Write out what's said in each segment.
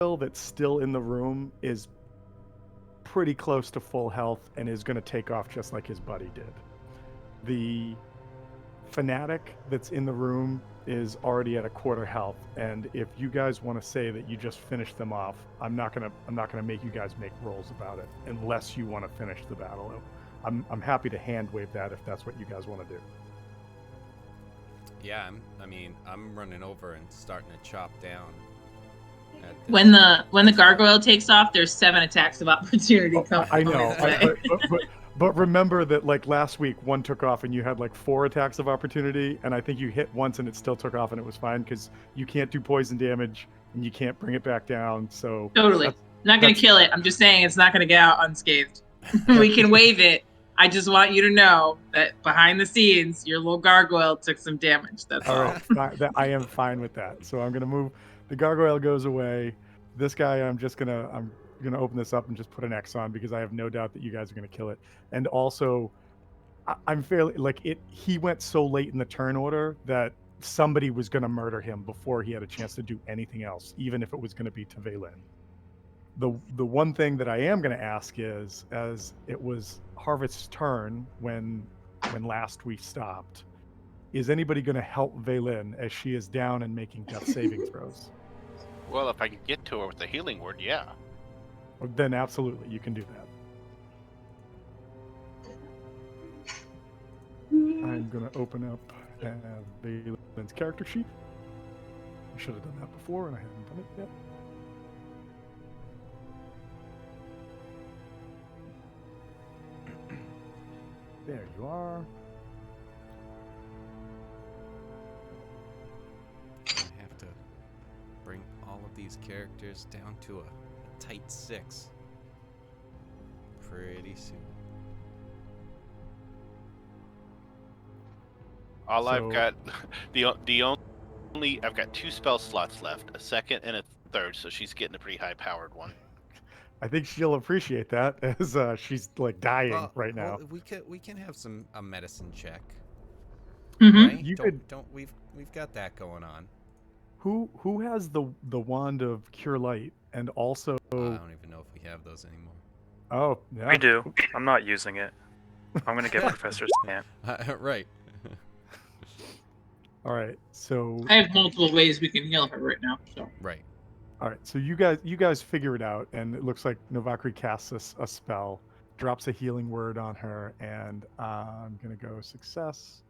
that's still in the room is pretty close to full health and is going to take off just like his buddy did. The fanatic that's in the room is already at a quarter health, and if you guys want to say that you just finished them off, I'm not gonna make you guys make rolls about it unless you want to finish the battle. I'm happy to hand wave that if that's what you guys want to do. Yeah, I'm running over and starting to chop down. When the gargoyle takes off, there's 7 attacks of opportunity coming. I know, but remember that like last week, one took off and you had like 4 attacks of opportunity, and I think you hit once and it still took off and it was fine because you can't do poison damage and you can't bring it back down. So totally not going to kill it. I'm just saying it's not going to get out unscathed. We can wave it. I just want you to know that behind the scenes, your little gargoyle took some damage. That's all. Right, I am fine with that. So I'm gonna move. The gargoyle goes away. This guy, I'm gonna open this up and just put an X on because I have no doubt that you guys are gonna kill it. And also, I'm fairly like it. He went so late in the turn order that somebody was gonna murder him before he had a chance to do anything else, even if it was gonna be Tveilin. The one thing that I am going to ask is, as it was Harvest's turn when last we stopped, is anybody going to help Vaylin as she is down and making death saving throws? Well, if I can get to her with the healing word, yeah. Then absolutely, you can do that. I'm going to open up Vaylin's character sheet. I should have done that before, and I haven't done it yet. There you are. I have to bring all of these characters down to a tight 6 pretty soon. I've got the only I've got 2 spell slots left, a second and a third, so she's getting a pretty high powered one. I think she'll appreciate that as she's like dying right now. Well, we can have a medicine check. Mm-hmm. Right? We've got that going on. Who has the wand of cure light and also? I don't even know if we have those anymore. Oh, yeah. We do. I'm not using it. I'm gonna get Professor Stan. Right. All right. So I have multiple ways we can heal her right now. So right. All right, so you guys figure it out, and it looks like Novakri casts a spell, drops a healing word on her, and I'm gonna go success.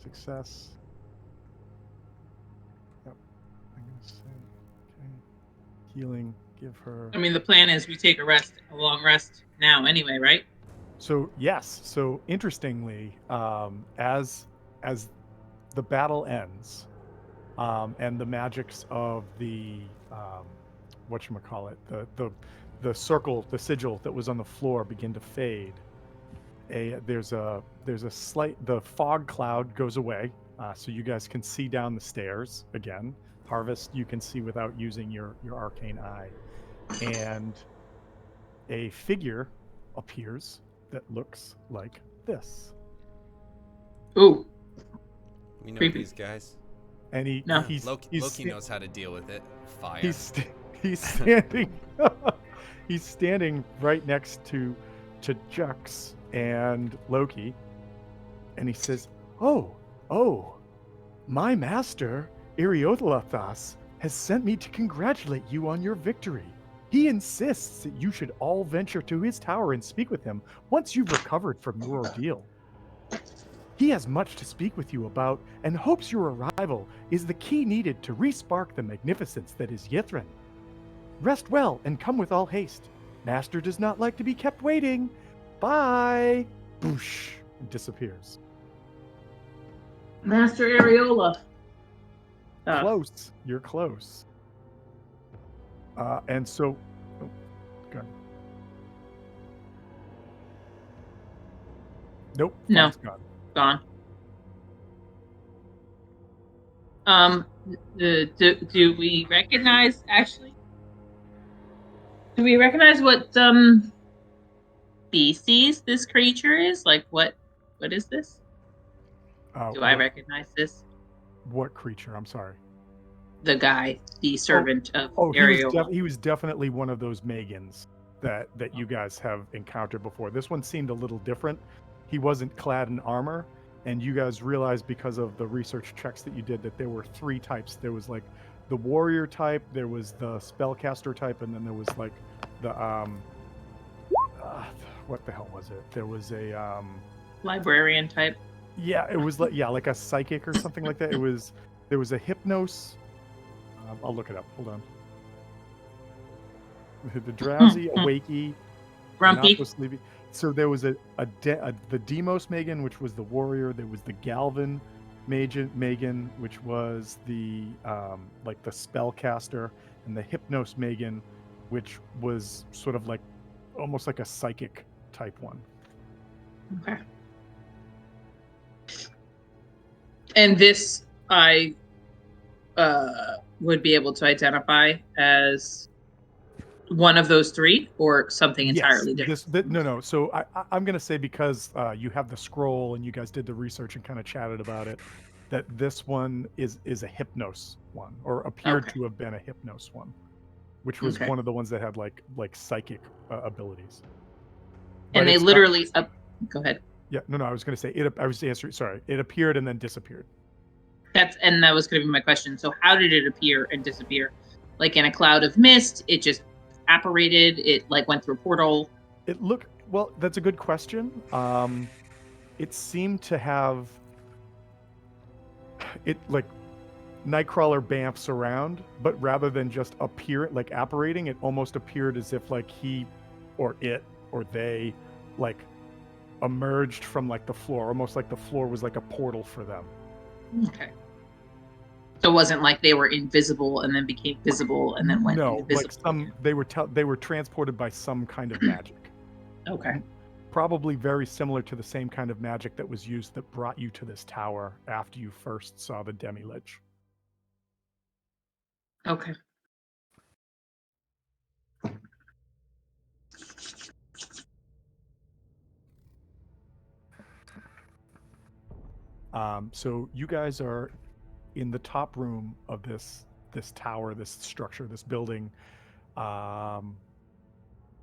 Yep. I'm gonna say okay. Healing. Give her. I mean, the plan is we take a long rest now, anyway, right? So yes. So interestingly, as the battle ends. And the magics of the whatchamacallit, the circle, the sigil that was on the floor begin to fade. There's a slight, the fog cloud goes away, so you guys can see down the stairs again. Harvest, you can see without using your arcane eye, and a figure appears that looks like this. Ooh. We know Creepy. these guys. And Loki knows how to deal with it. Fire. He's standing. He's standing right next to Jux and Loki, and he says, "Oh, my master Eriothlathas has sent me to congratulate you on your victory. He insists that you should all venture to his tower and speak with him once you've recovered from your ordeal. He has much to speak with you about and hopes your arrival is the key needed to re-spark the magnificence that is Yithrin. Rest well and come with all haste. Master does not like to be kept waiting. Bye." Boosh. And disappears. Master Areola. Close. You're close. And so... Oh, go ahead. Nope. No. Gone. Do we recognize actually? Do we recognize what species this creature is? Like what is this? Do I recognize this? What creature? I'm sorry. the guy, the servant of Oh, Ariel. he was definitely one of those Megans that you guys have encountered before. This one seemed a little different. He wasn't clad in armor, and you guys realized because of the research checks that you did that there were 3 types. There was like the warrior type, there was the spellcaster type, and then there was like the what the hell was it? There was a Librarian type. yeah, it was like a psychic or something like that. There was a hypnos. I'll look it up. Hold on. The drowsy, awakey, Grumpy. not so sleepy. So there was the Demos Megan, which was the warrior. There was the Galvin Megan, which was the like the spellcaster, and the Hypnos Megan, which was sort of like almost like a psychic type one. Okay. And this I would be able to identify as one of those 3 or something entirely different. No. So I'm going to say because you have the scroll and you guys did the research and kind of chatted about it, that this one is a Hypnos one, or appeared to have been a Hypnos one, which was one of the ones that had like psychic abilities. But and they literally go ahead. Yeah, no, I was going to say it. I was answering. Sorry, it appeared and then disappeared. That was going to be my question. So how did it appear and disappear? Like in a cloud of mist, it just apparated, it like went through a portal? It looked, well, that's a good question. It seemed to have it like Nightcrawler bamfs around, but rather than just appear like apparating, it almost appeared as if like he or it or they like emerged from like the floor, almost like the floor was like a portal for them. Okay. So it wasn't like they were invisible and then became visible and then went invisible. Like they were transported by some kind of magic. Okay. Probably very similar to the same kind of magic that was used that brought you to this tower after you first saw the Demi-Lich. Okay. So you guys are in the top room of this tower, this structure, this building. What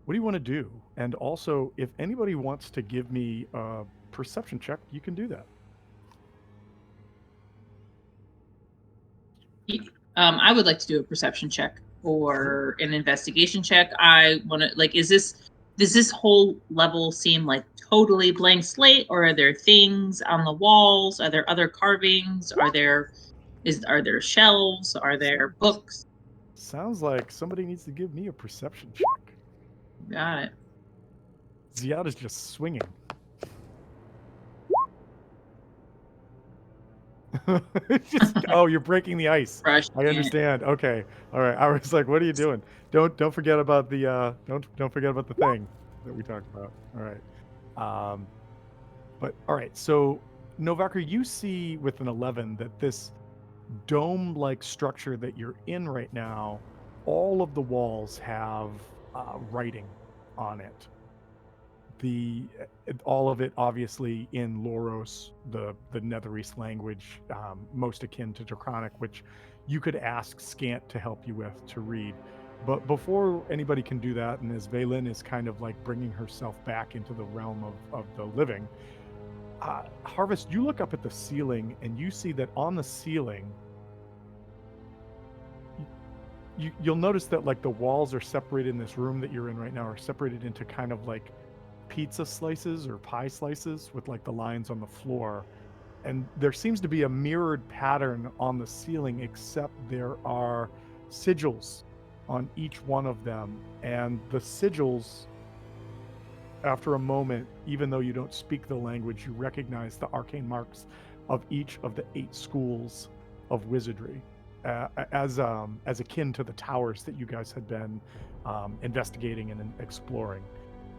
do you want to do? And also, if anybody wants to give me a perception check, you can do that. I would like to do a perception check or an investigation check. I want to does this whole level seem like totally blank slate, or are there things on the walls? Are there other carvings? Are there shelves? Are there books? Sounds like somebody needs to give me a perception check. Got it. Ziada's just swinging. Oh, you're breaking the ice. I understand. Okay, all right. I was like, what are you doing? Don't forget about the don't forget about the thing that we talked about. All right. But all right. So Novakar, you see with an 11 that this dome-like structure that you're in right now, all of the walls have writing on it. All of it obviously in Loros, the Netherese language, most akin to Draconic, which you could ask Scant to help you with to read. But before anybody can do that, and as Vaylin is kind of like bringing herself back into the realm of the living, Harvest, you look up at the ceiling and you see that on the ceiling, you'll notice that like the walls are separated in this room that you're in right now are separated into kind of like pizza slices or pie slices with like the lines on the floor, and there seems to be a mirrored pattern on the ceiling, except there are sigils on each one of them, and the sigils, after a moment, even though you don't speak the language, you recognize the arcane marks of each of the 8 schools of wizardry, as akin to the towers that you guys had been investigating and exploring.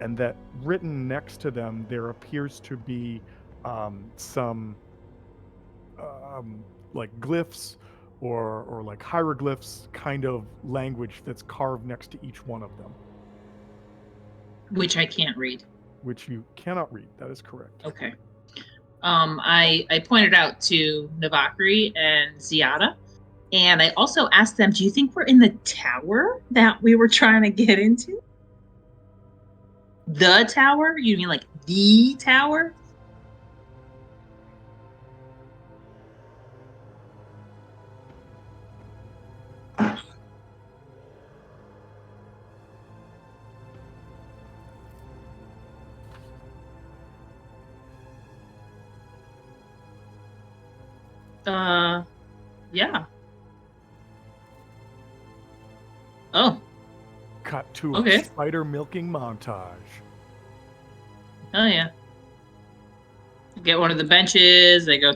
And that written next to them, there appears to be some like glyphs or like hieroglyphs kind of language that's carved next to each one of them. Which I can't read. Which you cannot read. That is correct. Okay. I pointed out to Navakri and Ziada, And I also asked them, do you think we're in the tower that we were trying to get into? The tower? You mean like the tower? Yeah. Oh, Cut to Okay. a spider milking montage. oh yeah. Get one of the benches. They go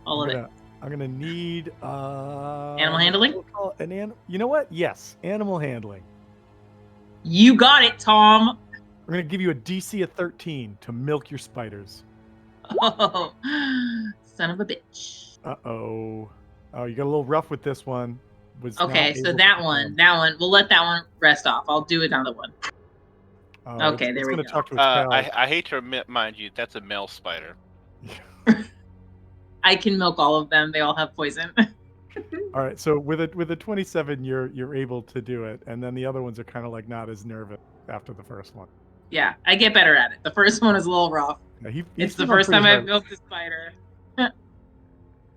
all of it. I'm gonna need Animal handling? we'll call it you know what? Yes, animal handling. You got it, Tom. I'm gonna give you a DC of 13 to milk your spiders. Oh, son of a bitch. Uh-oh. Oh, you got a little rough with this one. Was not Okay, so able to that perform. we'll let that one rest off. I'll do another one. Oh, Okay, there it's we gonna go. talk to its pals. I hate to remind you, that's a male spider. I can milk all of them. They all have poison. All right, so with a 27, you're able to do it, and then the other ones are kind of like not as nervous after the first one. Yeah, I get better at it. The first one is a little rough. Yeah, he's It's the been on first pretty time I've hard. milked a spider.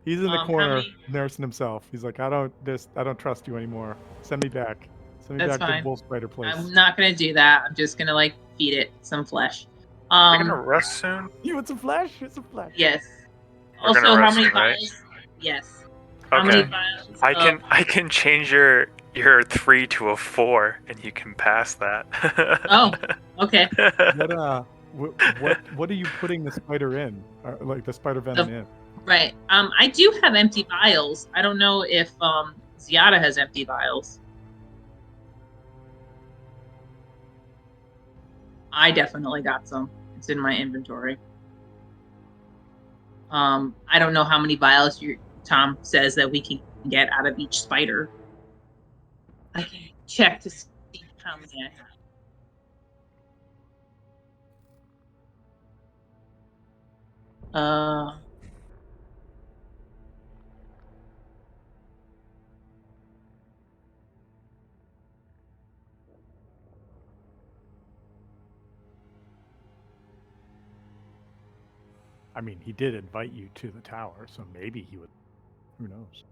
He's in the How corner many- nursing himself. He's like, I don't trust you anymore. Send me back. Send me That's back fine. to Wolf Spider Place. I'm not gonna do that. I'm just gonna like feed it some flesh. We're gonna rest soon. You want some flash? Here's some flash. Yes. We're gonna Also, how rest many soon, right? vials? Yes. How many Okay. vials? I can change your 3 to a 4, and you can pass that. Oh, okay. What are you putting the spider in? Like the spider venom in? Right. I do have empty vials. I don't know if Ziada has empty vials. I definitely got some. It's in my inventory. I don't know how many vials Tom says that we can get out of each spider. I can check to see how many I have. I mean, he did invite you to the tower, so maybe he would. Who knows?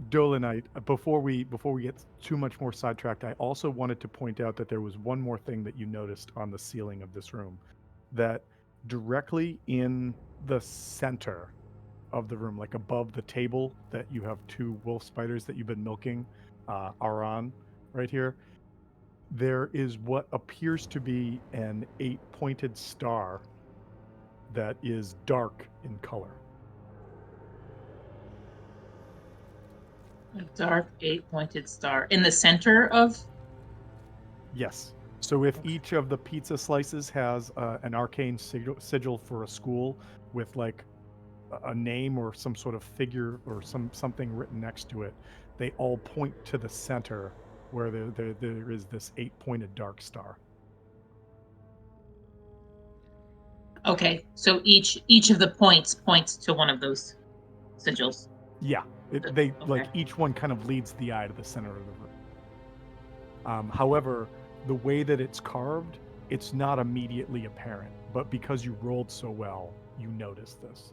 Dolanite, before we get too much more sidetracked, I also wanted to point out that there was one more thing that you noticed on the ceiling of this room, that directly in the center of the room, like above the table that you have two wolf spiders that you've been milking, are on right here. There is what appears to be an 8-pointed star that is dark in color. A dark 8-pointed star in the center of. Yes. So if each of the pizza slices has an arcane sigil for a school with like a name or some sort of figure or something written next to it, they all point to the center where there is this 8-pointed dark star. Okay, so each of the points to one of those sigils. Yeah, Okay. like each one kind of leads the eye to the center of the room. However, the way that it's carved, it's not immediately apparent. But because you rolled so well, you notice this.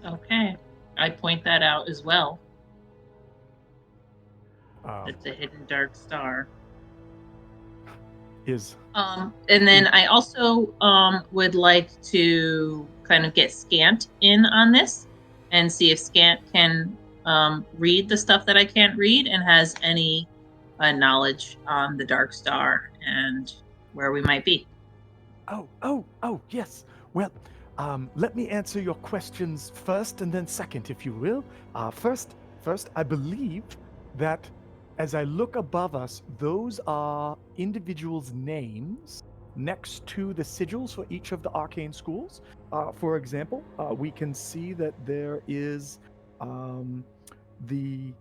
Okay, I point that out as well. It's a hidden dark star. And then I also would like to kind of get Scant in on this and see if Scant can read the stuff that I can't read and has any knowledge on the dark star and where we might be. Oh, yes. Well, let me answer your questions first and then second, if you will. First, I believe that as I look above us, those are individuals' names next to the sigils for each of the arcane schools. For example, we can see that there is the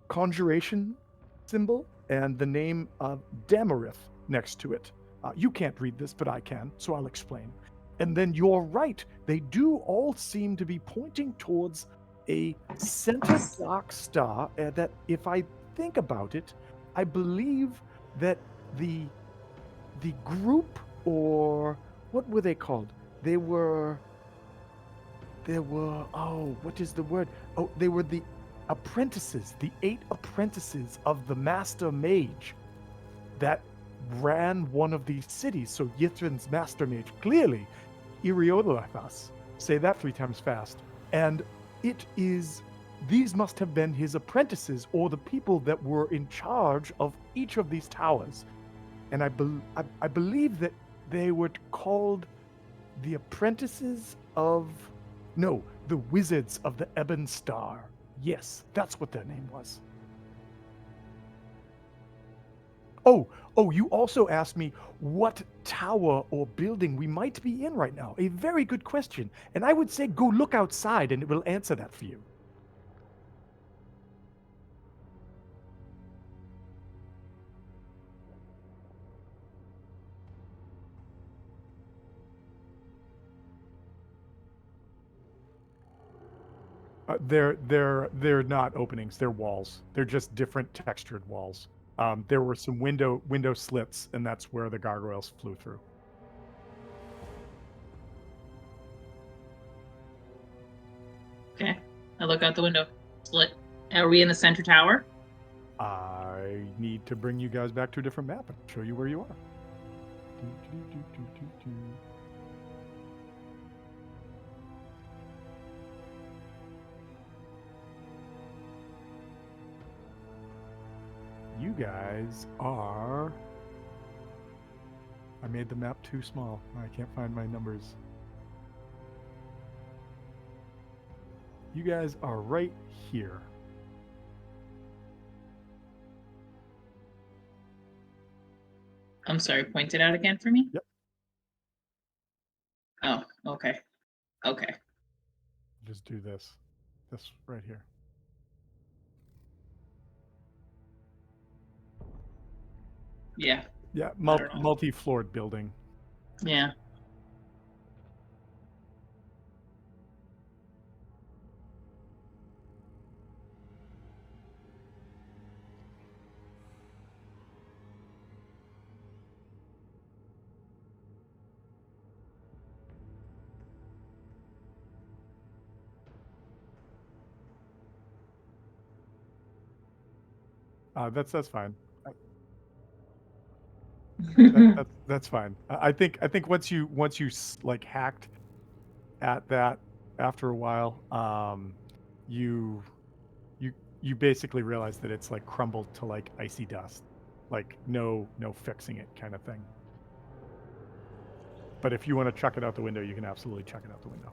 conjuration symbol and the name of Damarith next to it. You can't read this, but I can, so I'll explain. And then you're right. They do all seem to be pointing towards a center dark star that, if I think about it, I believe that the group, or what were they called? There were, oh, what is the word? Oh, they were the apprentices, the 8 apprentices of the Master Mage that ran one of these cities. So Yithrin's Master Mage, clearly, Iriodolathas. Say that 3 times fast. And these must have been his apprentices, or the people that were in charge of each of these towers. And I believe that they were called the apprentices of... No, the Wizards of the Ebon Star. Yes, that's what their name was. Oh, you also asked me what tower or building we might be in right now. A very good question. And I would say go look outside and it will answer that for you. They're not openings. They're walls. They're just different textured walls. There were some window slits, and that's where the gargoyles flew through. Okay. I look out the window. Split. Are we in the center tower? I need to bring you guys back to a different map and show you where you are. You guys are... I made the map too small. I can't find my numbers. You guys are right here. I'm sorry, point it out again for me? Yep. Oh, okay. Okay. Just do this. This right here. Yeah. Yeah, I don't know. multi-floored building. Yeah. That's fine. That's fine. I think once you like hacked at that after a while, you basically realize that it's like crumbled to like icy dust, like no fixing it kind of thing. But if you want to chuck it out the window, you can absolutely chuck it out the window.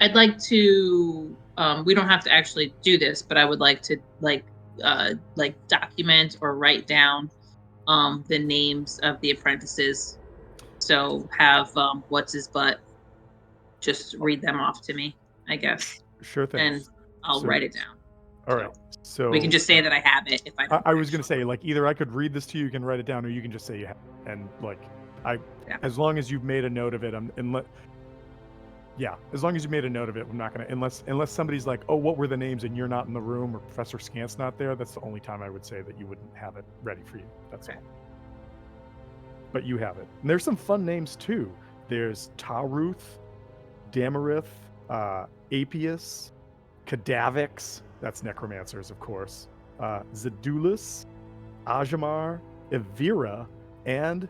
I'd like to we don't have to actually do this, but I would like to like document or write down the names of the apprentices. So have what's his butt just read them off to me, I guess. Sure thing. And I'll write it down. All right. So we can just say that I have it if I don't. I was going to say, like, either I could read this to you, you can write it down, or you can just say you have it. And like as long as you've made a note of it, as long as you made a note of it, I'm not going to, unless somebody's like, oh, what were the names, and you're not in the room, or Professor Scant's not there, that's the only time I would say that you wouldn't have it ready for you. That's all. But you have it. And there's some fun names too. There's Taruth, Damarith, Apius, Cadavix, that's necromancers, of course, Zedulus, Ajamar, Evira, and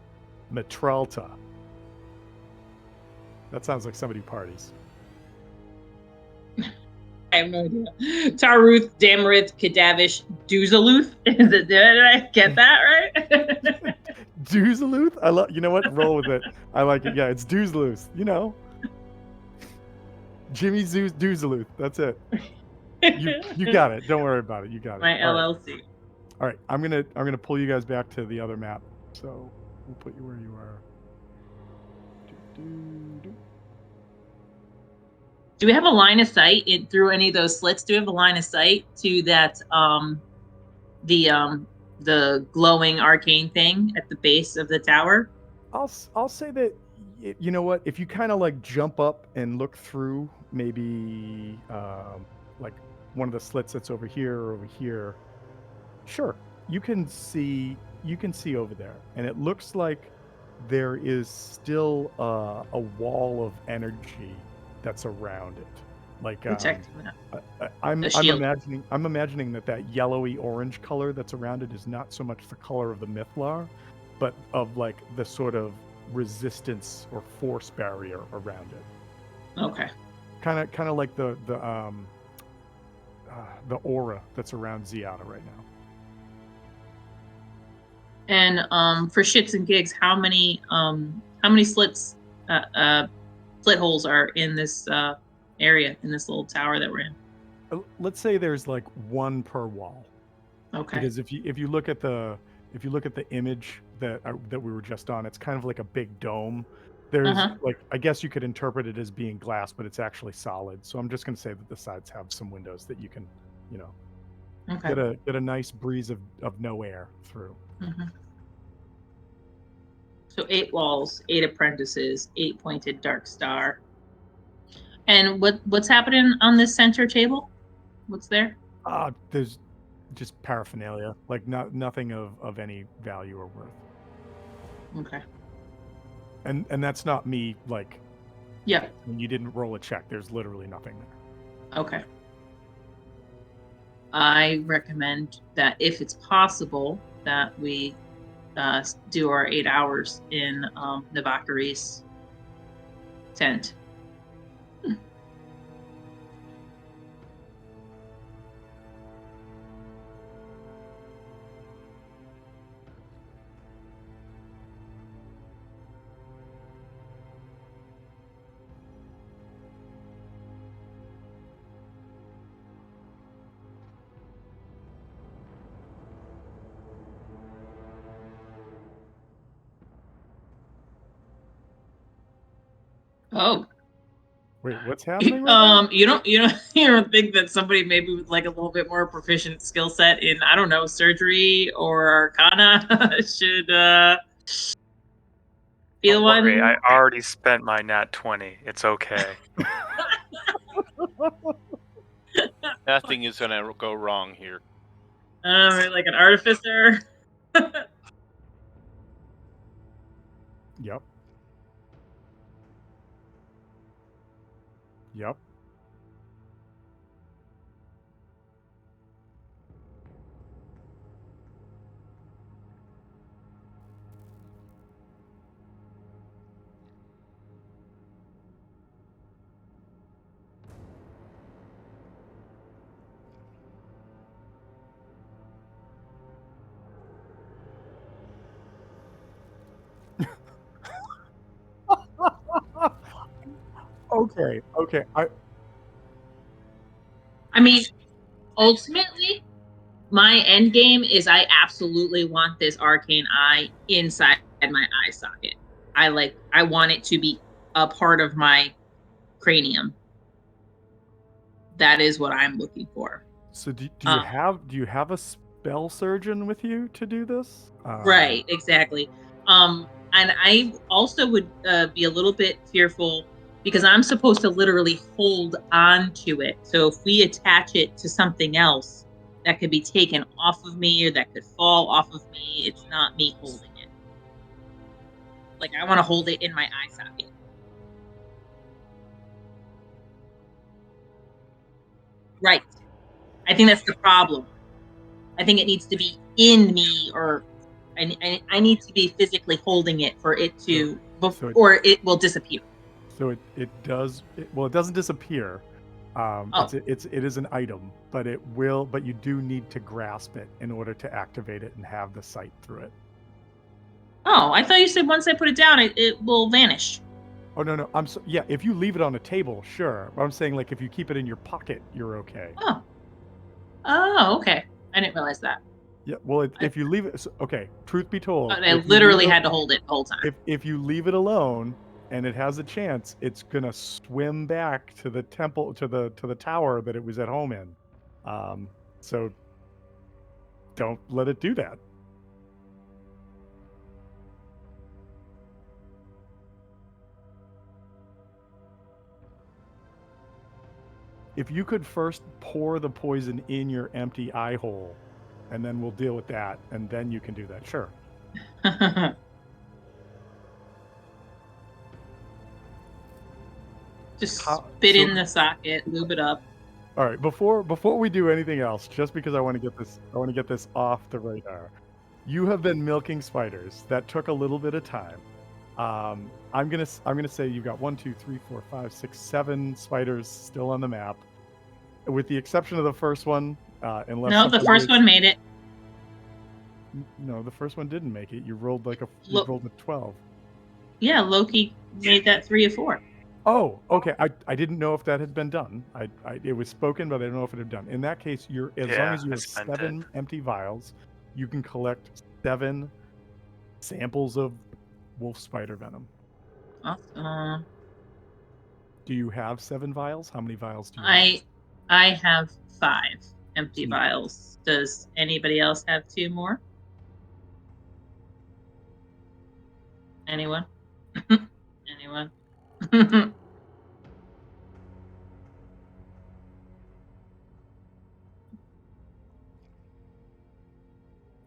Metralta. That sounds like somebody who parties. I have no idea. Taruth, Damarith, Cadavish, Duzaluth. Did I get that right? Duzaluth? I love. You know what? Roll with it. I like it. Yeah, it's Duzaluth. You know, Jimmy Duzaluth. That's it. You got it. Don't worry about it. You got it. My LLC. All right. I'm gonna pull you guys back to the other map. So we'll put you where you are. Do we have a line of sight through any of those slits? Do we have a line of sight to that the glowing arcane thing at the base of the tower? I'll say that you know what, if you kind of like jump up and look through maybe like one of the slits that's over here or over here, sure, you can see over there, and it looks like there is still a wall of energy that's around it. Like Protecting that. I'm The shield. imagining that yellowy orange color that's around it is not so much the color of the Mythlar, but of like the sort of resistance or force barrier around it. Okay. Kind of like the aura that's around Ziata right now. And for shits and gigs, how many slits slit holes are in this area, in this little tower that we're in? Let's say there's like one per wall. Okay. Because if you look at the image that we were just on, it's kind of like a big dome. There's like, I guess you could interpret it as being glass, but it's actually solid. So I'm just going to say that the sides have some windows that you can, Okay. get a nice breeze of no air through. So 8 walls, 8 apprentices, 8 pointed dark star. And what's happening on this center table? What's there? There's just paraphernalia, like nothing of any value or worth. Okay. And that's not me, like, Yeah. when you didn't roll a check, there's literally nothing there. Okay. I recommend that if it's possible that we do our 8 hours in Navakari's tent. Oh. Wait, what's happening right now? You don't think that somebody maybe with like a little bit more proficient skill set in, I don't know, surgery or arcana should be the Don't one? worry, I already spent my nat 20. It's okay. Nothing is gonna go wrong here. Like an artificer. Yep. Yep. Okay. I mean, ultimately, my end game is I absolutely want this arcane eye inside my eye socket. I want it to be a part of my cranium. That is what I'm looking for. So do you have a spell surgeon with you to do this? Right, exactly. And I also would be a little bit fearful because I'm supposed to literally hold on to it. So if we attach it to something else that could be taken off of me or that could fall off of me, it's not me holding it. Like, I want to hold it in my eye socket. Right. I think that's the problem. I think it needs to be in me, or I need to be physically holding it for it to, or it will disappear. So it doesn't disappear. It is an item, but you do need to grasp it in order to activate it and have the sight through it. Oh, I thought you said once I put it down, it will vanish. Oh no, yeah. If you leave it on a table, sure. But I'm saying, like, if you keep it in your pocket, you're okay. Oh, okay. I didn't realize that. Yeah. Well, if you leave it, okay. Truth be told, I literally had to hold it the whole time. If you leave it alone and it has a chance, it's gonna swim back to the temple, to the tower that it was at home in. So don't let it do that. If you could first pour the poison in your empty eye hole, and then we'll deal with that, and then you can do that. Sure. Just How- spit so- in the socket, lube it up. All right, before we do anything else, just because I want to get this off the radar. You have been milking spiders. That took a little bit of time. I'm gonna say you've got 1, 2, 3, 4, 5, 6, 7 spiders still on the map, with the exception of the first one. Unless No, the something first weird- one made it. No, the first one didn't make it. You rolled you Look. rolled a 12. Yeah, Loki made that 3 or 4. Oh, okay. I didn't know if that had been done. It was spoken, but I don't know if it had done. In that case, as long Yeah, as you I have spent 7 empty vials, you can collect 7 samples of wolf spider venom. Awesome. Do you have 7 vials? How many vials do you have? I have 5 empty Sweet. vials. Does anybody else have 2 more? Anyone? Anyone?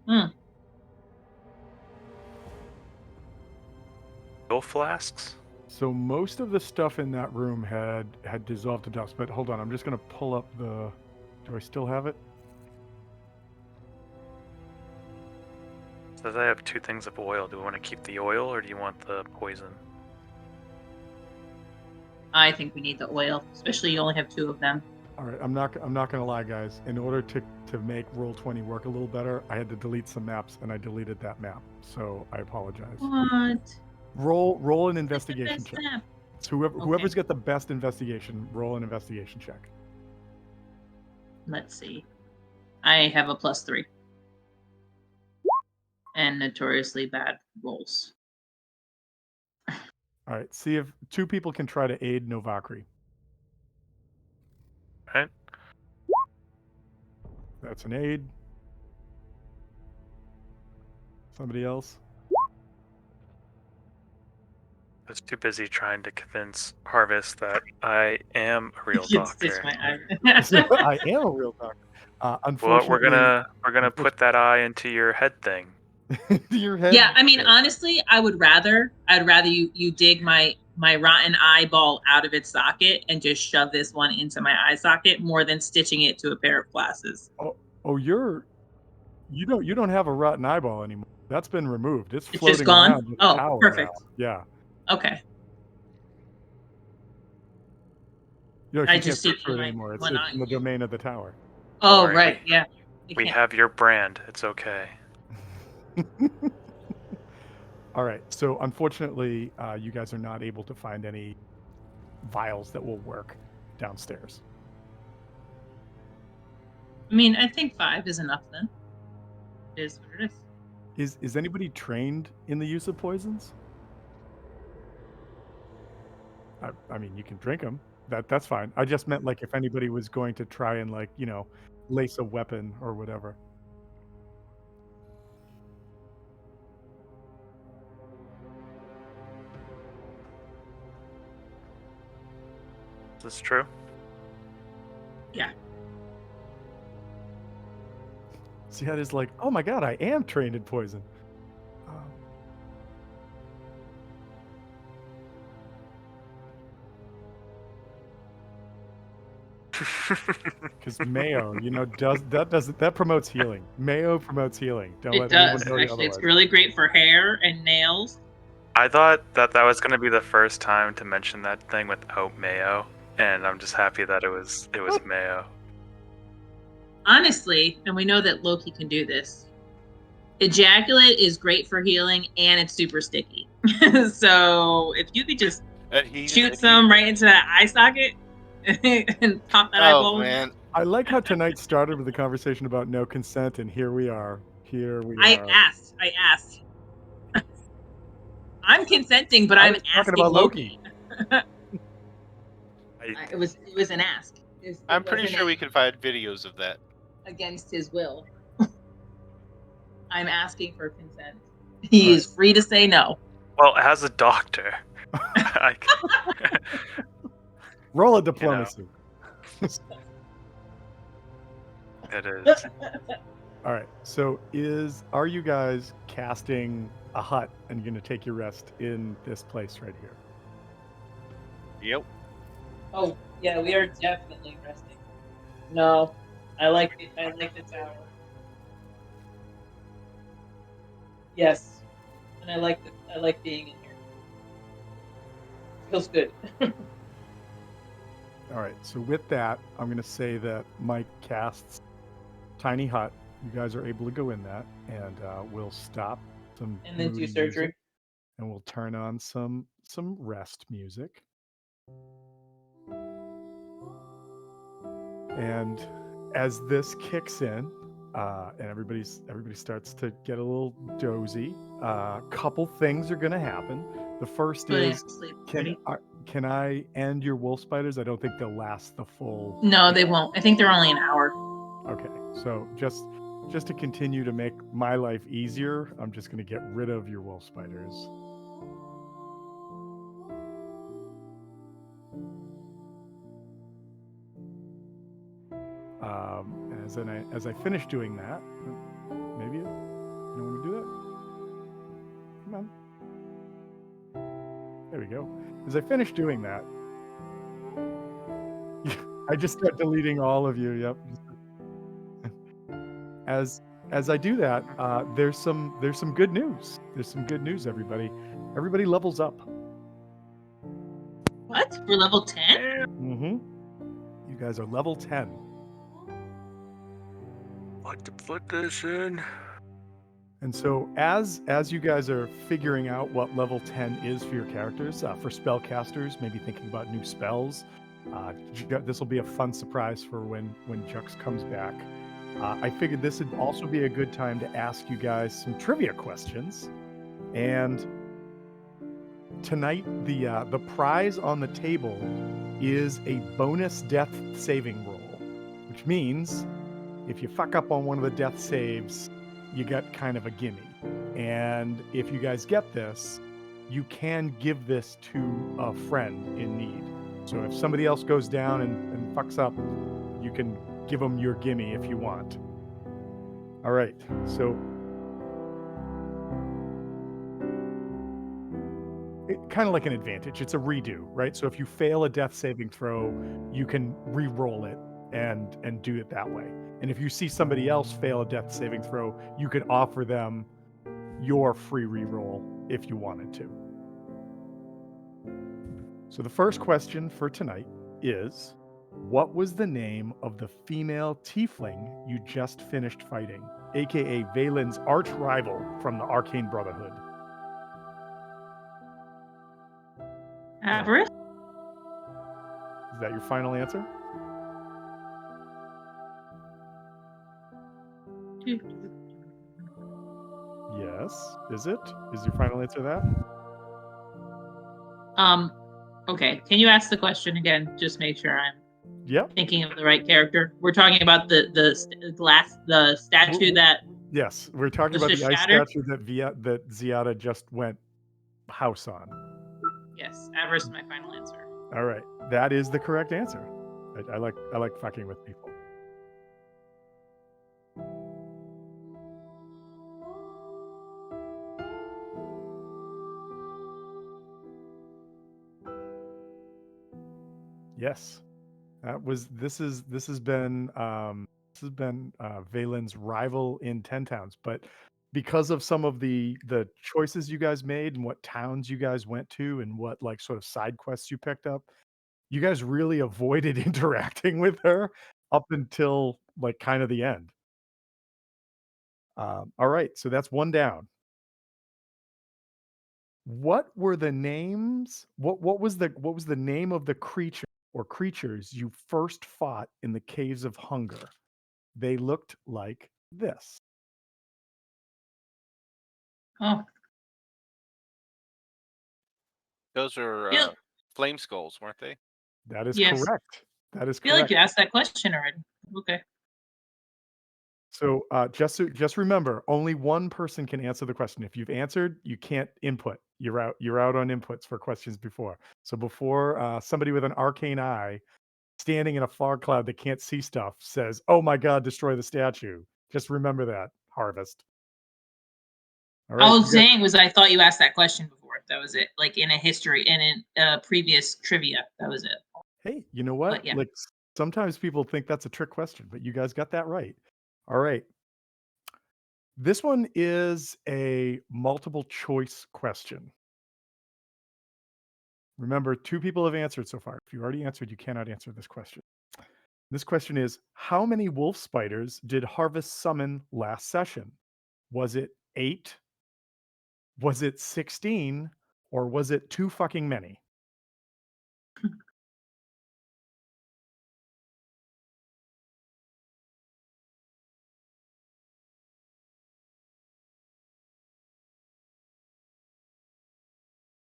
Hmm. Fuel flasks? So most of the stuff in that room had dissolved to dust. But hold on, I'm just gonna pull up the. Do I still have it? Says I have 2 things of oil. Do we want to keep the oil or do you want the poison? I think we need the oil, especially you only have 2 of them. All right, I'm not gonna lie, guys. In order to make Roll20 work a little better, I had to delete some maps, and I deleted that map. So I apologize. What? Roll an That's the investigation best check. map. So whoever's got the best investigation, roll an investigation check. Let's see. I have a +3. And notoriously bad rolls. All right, see if 2 people can try to aid Novakri. Right? That's an aid. Somebody else? I was too busy trying to convince Harvest that I am a real You stitch doctor. my eye. I am a real doctor. Well, Unfortunately, we're gonna put that eye into your head thing. your head. Yeah, I mean, honestly, I'd rather you dig my rotten eyeball out of its socket and just shove this one into my eye socket more than stitching it to a pair of glasses. Oh, you don't have a rotten eyeball anymore. That's been removed. It's It's floating just gone? around in the Oh, tower perfect. now. Yeah. Okay. You I can't just search see for it my anymore. It's one eye. in the domain of the tower. Oh, worry, right. Yeah. You We can't- have your brand. It's okay. All right. So unfortunately, you guys are not able to find any vials that will work downstairs. I mean, I think 5 is enough then. It is what it is. Is anybody trained in the use of poisons? I mean, you can drink them. That's fine. I just meant like if anybody was going to try and lace a weapon or whatever. Is this true? Ziad is like, oh my god, I am trained in poison. Because mayo, that promotes healing. Mayo promotes healing. Don't It let anyone does. tell you Actually, it's otherwise. really great for hair and nails. I thought that was going to be the first time to mention that thing without mayo, and I'm just happy that it was mayo. Honestly, and we know that Loki can do this. Ejaculate is great for healing, and it's super sticky. So if you could just shoot some right into that eye socket and pop that eyeball. Oh man, I like how tonight started with a conversation about no consent, and here we are. I asked. I'm consenting, but I'm was talking asking about Loki. I, It was an ask. I'm pretty wasn't sure we can find videos of that. against his will. I'm asking for consent. He is free to say no. Well, as a doctor, I, Roll a diplomacy. it is. All right. So are you guys casting a hut and you're going to take your rest in this place right here? Yep. Oh, yeah, we are definitely resting. No. I like the tower. Yes. And I like being in here. Feels good. All right. So with that, I'm going to say that Mike casts Tiny Hut. You guys are able to go in that, and we'll stop some And then do moody surgery. music, and we'll turn on some rest music. And as this kicks in, and everybody starts to get a little dozy, couple things are going to happen. The first is, can I end your wolf spiders? I don't think they'll last the full. No, they won't. I think they're only an hour. Okay, so just to continue to make my life easier, I'm just going to get rid of your wolf spiders. As I finish doing that, maybe you don't want to do that? Come on. There we go. As I finish doing that, I just start deleting all of you. Yep. As I do that, there's some good news. There's some good news, everybody. Everybody levels up. What? We're level 10? Mm-hmm. You guys are level 10. What to put this in? And so as you guys are figuring out what level 10 is for your characters, for spellcasters, maybe thinking about new spells, this will be a fun surprise for when Jux comes back. I figured this would also be a good time to ask you guys some trivia questions. And tonight, the prize on the table is a bonus death saving roll, which means if you fuck up on one of the death saves, you get kind of a gimme. And if you guys get this, you can give this to a friend in need. So if somebody else goes down and fucks up, you can give them your gimme if you want. All right, so kind of like an advantage. It's a redo, right? So if you fail a death saving throw, you can re-roll it and do it that way. And if you see somebody else fail a death saving throw, you could offer them your free re-roll if you wanted to. So the first question for tonight is, what was the name of the female tiefling you just finished fighting, aka Valen's arch rival from the Arcane Brotherhood? Avarice? Is that your final answer? Yes. Is it? Is your final answer that? Okay. Can you ask the question again? Just make sure I'm thinking of the right character. We're talking about the statue that. Yes, we're talking about the ice statue that Ziada just went house on. Yes, Avarice is my final answer. All right, that is the correct answer. I like fucking with people. Yes, this has been Valen's rival in 10 Towns, but because of some of the choices you guys made and what towns you guys went to and what like sort of side quests you picked up, you guys really avoided interacting with her up until like kind of the end. All right, so that's one down. What were the names? What was the name of the creature or creatures you first fought in the Caves of Hunger? They looked like this. Oh. Those are flame skulls, weren't they? That is correct. That is correct. I feel like you asked that question already. Okay. So just remember, only one person can answer the question. If you've answered, you can't input. You're out. You're out on inputs for questions before. So before somebody with an arcane eye standing in a fog cloud that can't see stuff says, "Oh my God, destroy the statue." Just remember that, Harvest. All right. All I'm You got, saying was I thought you asked that question before. That was it. Like in a history, in a previous trivia. That was it. hey, you know what? But yeah. Like sometimes people think that's a trick question, but you guys got that right. All right. This one is a multiple choice question. Remember, 2 people have answered so far. If you already answered, you cannot answer this question. This question is, how many wolf spiders did Harvest summon last session? Was it 8? Was it 16? Or was it too fucking many?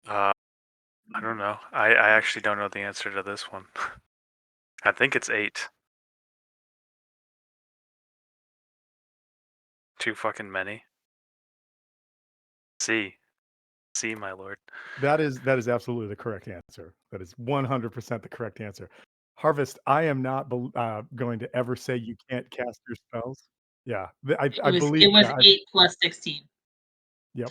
I don't know. I actually don't know the answer to this one. I think it's 8. Too fucking many. C, my lord. That is absolutely the correct answer. That is 100% the correct answer. Harvest, I am not going to ever say you can't cast your spells. Yeah, I believe It was that. 8 plus 16. Yep.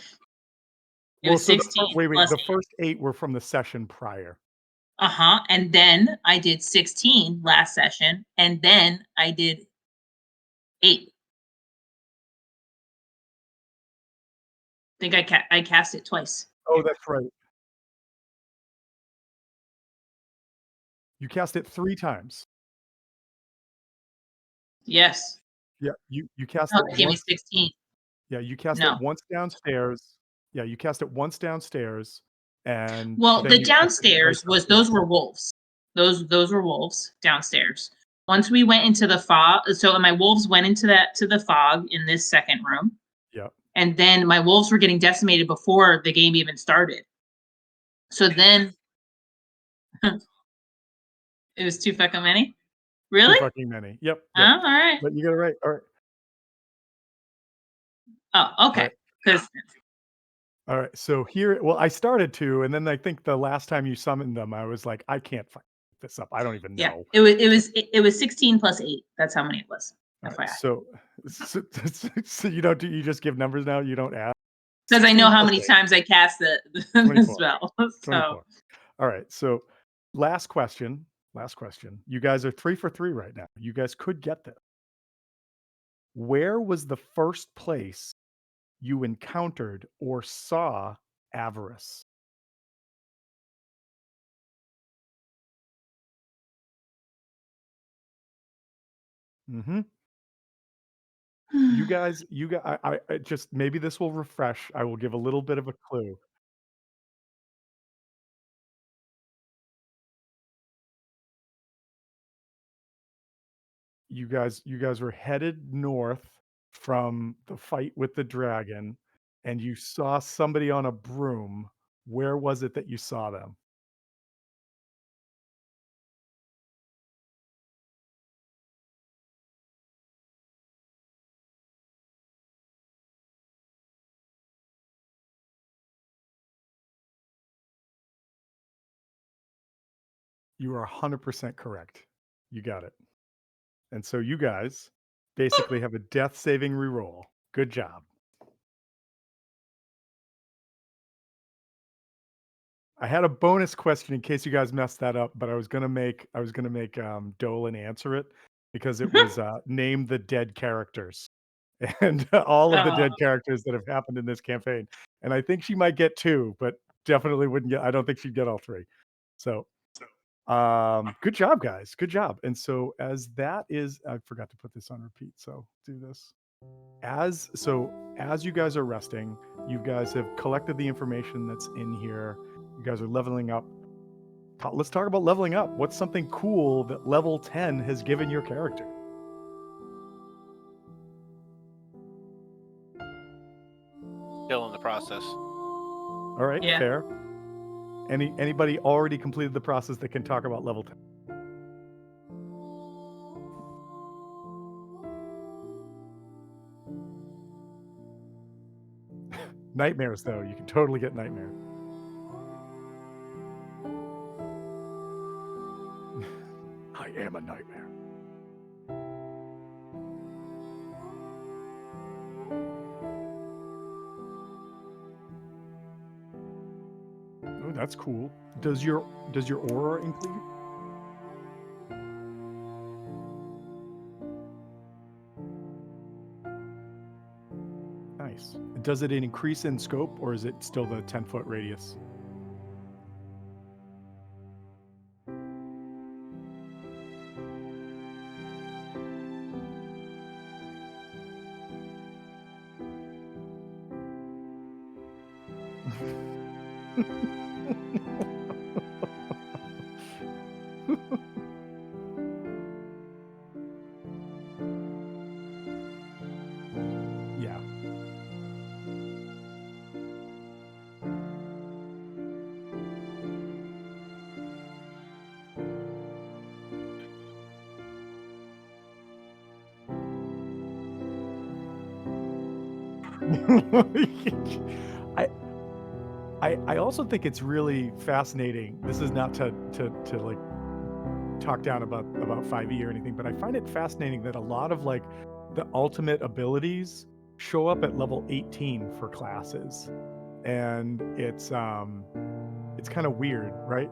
It Well, was so 16 wait, plus the first 8 were from the session prior. And then I did 16 last session, and then I did 8. I think I cast it twice. Oh, that's right. You cast it 3 times. Yes. Yeah, you cast No, it it gave me once. 16. Yeah, you cast it No. once downstairs. Yeah, you cast it once downstairs, and Well, then the you cast it twice downstairs was upstairs. those were wolves. Those were wolves downstairs. Once we went into the fog, so my wolves went into the fog in this second room, Yeah. and then my wolves were getting decimated before the game even started. So then it was too fucking many. Really? Too fucking many. Yep. Oh, all right. But you got it right. All right. Oh, okay. Right. Because All right. So here, well, I started to, and then I think the last time you summoned them, I was like, I can't fuck this up. I don't even yeah, know. it was 16 plus 8. That's how many it was. All right. FYI. So you don't do, you just give numbers now. You don't add. Because I know 16 how plus many 8, times I cast the 24. spell. So 24. All right. So last question. Last question. You guys are 3 for 3 right now. You guys could get this. Where was the first place you encountered or saw avarice? Mm-hmm. You guys, I just maybe this will refresh. I will give a little bit of a clue. You guys were headed north from the fight with the dragon, and you saw somebody on a broom. Where was it that you saw them? You are 100% correct. You got it. And so you guys basically have a death saving reroll. Good job. I had a bonus question in case you guys messed that up, but I was gonna make Dolan answer it because it was name the dead characters and all of the dead characters that have happened in this campaign. And I think she might get 2, but definitely wouldn't get. I don't think she'd get all 3. So, good job, guys. Good job. And so as that is, I forgot to put this on repeat. So do this. As you guys are resting, you guys have collected the information that's in here. You guys are leveling up. Let's talk about leveling up. What's something cool that level 10 has given your character? Still in the process. All right, Yeah. fair. Anybody already completed the process that can talk about level 10? Nightmares, though. You can totally get nightmare. I am a nightmare. Oh, that's cool. Does your aura include? Nice. Does it increase in scope, or is it still the 10-foot radius? Yeah. I also think it's really fascinating. This is not to like talk down about 5e or anything, but I find it fascinating that a lot of like the ultimate abilities show up at level 18 for classes, and it's kind of weird, right?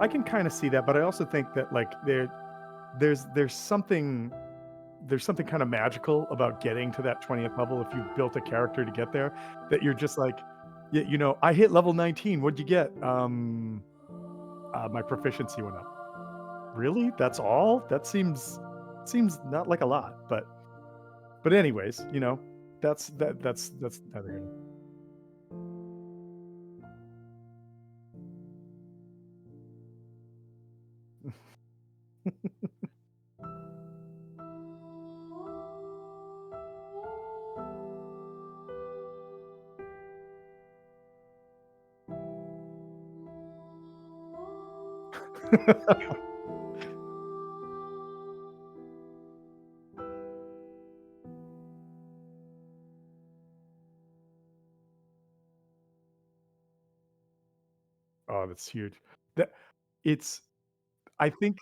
I can kind of see that, but I also think that like there's something kind of magical about getting to that 20th level if you've built a character to get there, that you're just like, yeah, I hit level 19. What'd you get? My proficiency went up. Really? That's all? That seems not like a lot, but anyways, that's neither here. Oh, that's huge. That it's I think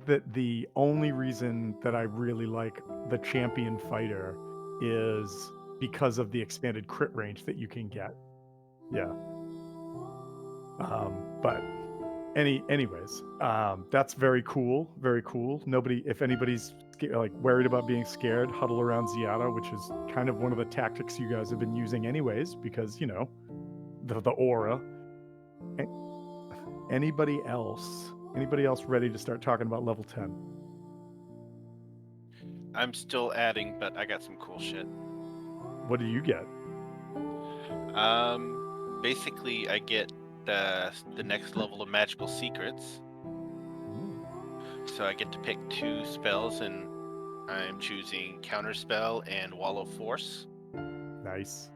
that the only reason that I really like the champion fighter is because of the expanded crit range that you can get. Yeah. But anyways, that's very cool. Very cool. If anybody's like worried about being scared, huddle around Ziata, which is kind of one of the tactics you guys have been using anyways, because the aura. Anybody else ready to start talking about level 10? I'm still adding, but I got some cool shit. What do you get? Basically, I get the next level of magical secrets. Ooh. So I get to pick 2 spells, and I'm choosing Counterspell and Wall of Force. Nice.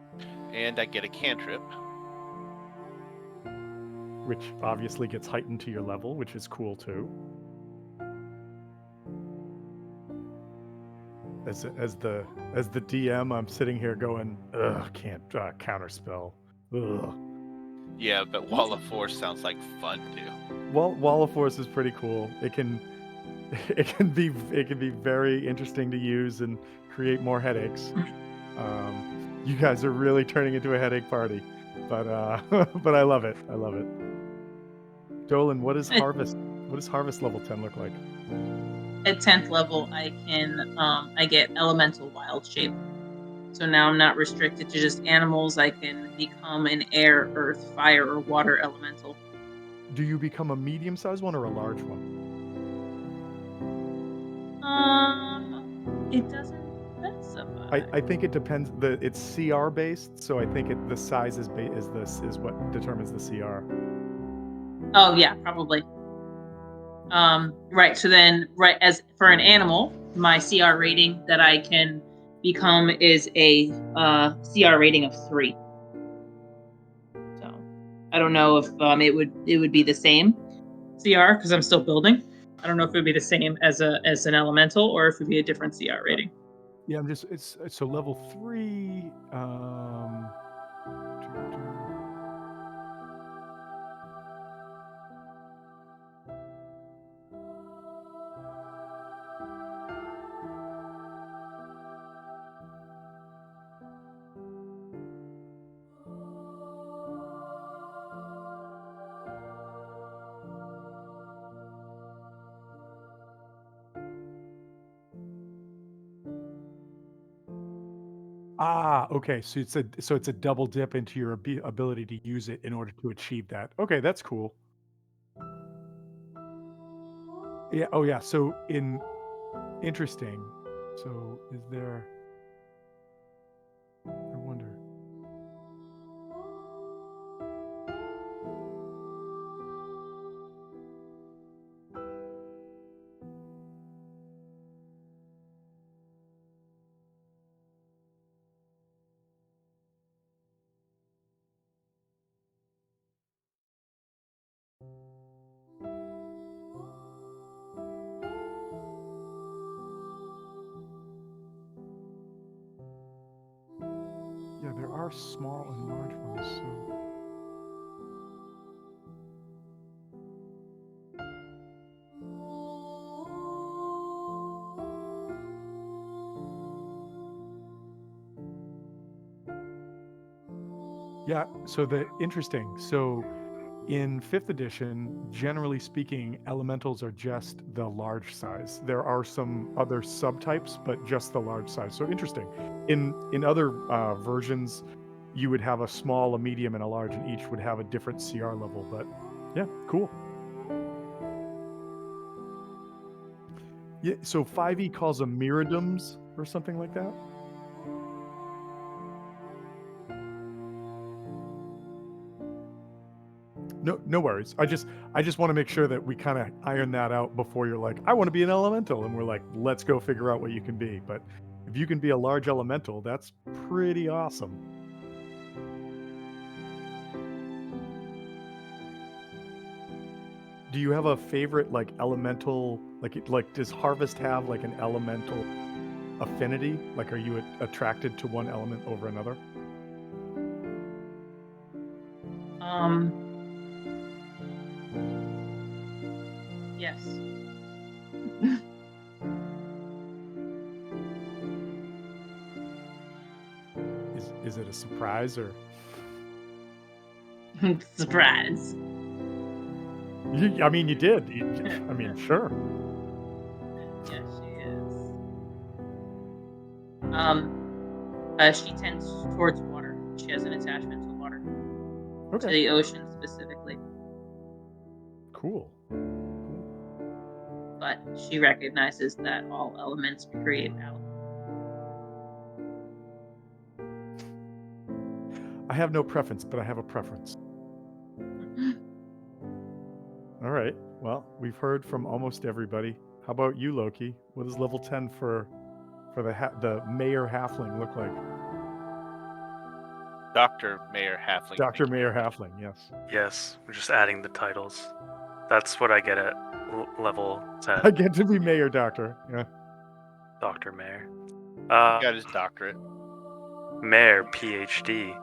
And I get a cantrip. Which obviously gets heightened to your level, which is cool too. As the DM, I'm sitting here going, ugh, can't counterspell. Ugh. Yeah, but Wall of Force sounds like fun too. Wall of Force is pretty cool. It can be very interesting to use and create more headaches. You guys are really turning into a headache party, but but I love it. I love it. Dolan, what does harvest level 10 look like? At 10th level, I get elemental wild shape. So now I'm not restricted to just animals. I can become an air, earth, fire, or water elemental. Do you become a medium-sized one or a large one? It doesn't specify. I think it depends. It's CR based, so I think the size is what determines the CR. Oh yeah, probably. Right. So then, as for an animal, my CR rating that I can is a CR rating of 3. So I don't know if it would be the same CR because I'm still building. I don't know if it would be the same as an elemental or if it would be a different CR rating. Yeah, it's so level 3. Okay. So it's a double dip into your ability to use it in order to achieve that. Okay, that's cool. Yeah. Oh, yeah. So interesting. So is there? I wonder. Yeah, there are small and large ones. So. Yeah, so interesting. So in 5th edition, generally speaking, elementals are just the large size. There are some other subtypes, but just the large size. So interesting. In other versions, you would have a small, a medium, and a large, and each would have a different CR level. But yeah, cool. Yeah, so 5e calls them Miradoms or something like that. No worries. I just want to make sure that we kind of iron that out before you're like, I want to be an elemental, and we're like, let's go figure out what you can be. But if you can be a large elemental, that's pretty awesome. Do you have a favorite like elemental? Like does Harvest have like an elemental affinity? Like, are you attracted to one element over another? Yes. Is it a surprise or? Surprise. I mean, you did. I mean, sure. Yes, she is. She tends towards water. She has an attachment to water. Okay. To the ocean specifically. Cool. But she recognizes that all elements create balance. I have no preference, but I have a preference. All right. Well, we've heard from almost everybody. How about you, Loki? What does level 10 for the Mayor Halfling look like? Dr. Mayor Halfling. Dr. Mayor Halfling, yes. Yes, we're just adding the titles. That's what I get at level 10. I get to be Mayor Doctor. Yeah. Dr. Mayor. He got his doctorate. Mayor, PhD.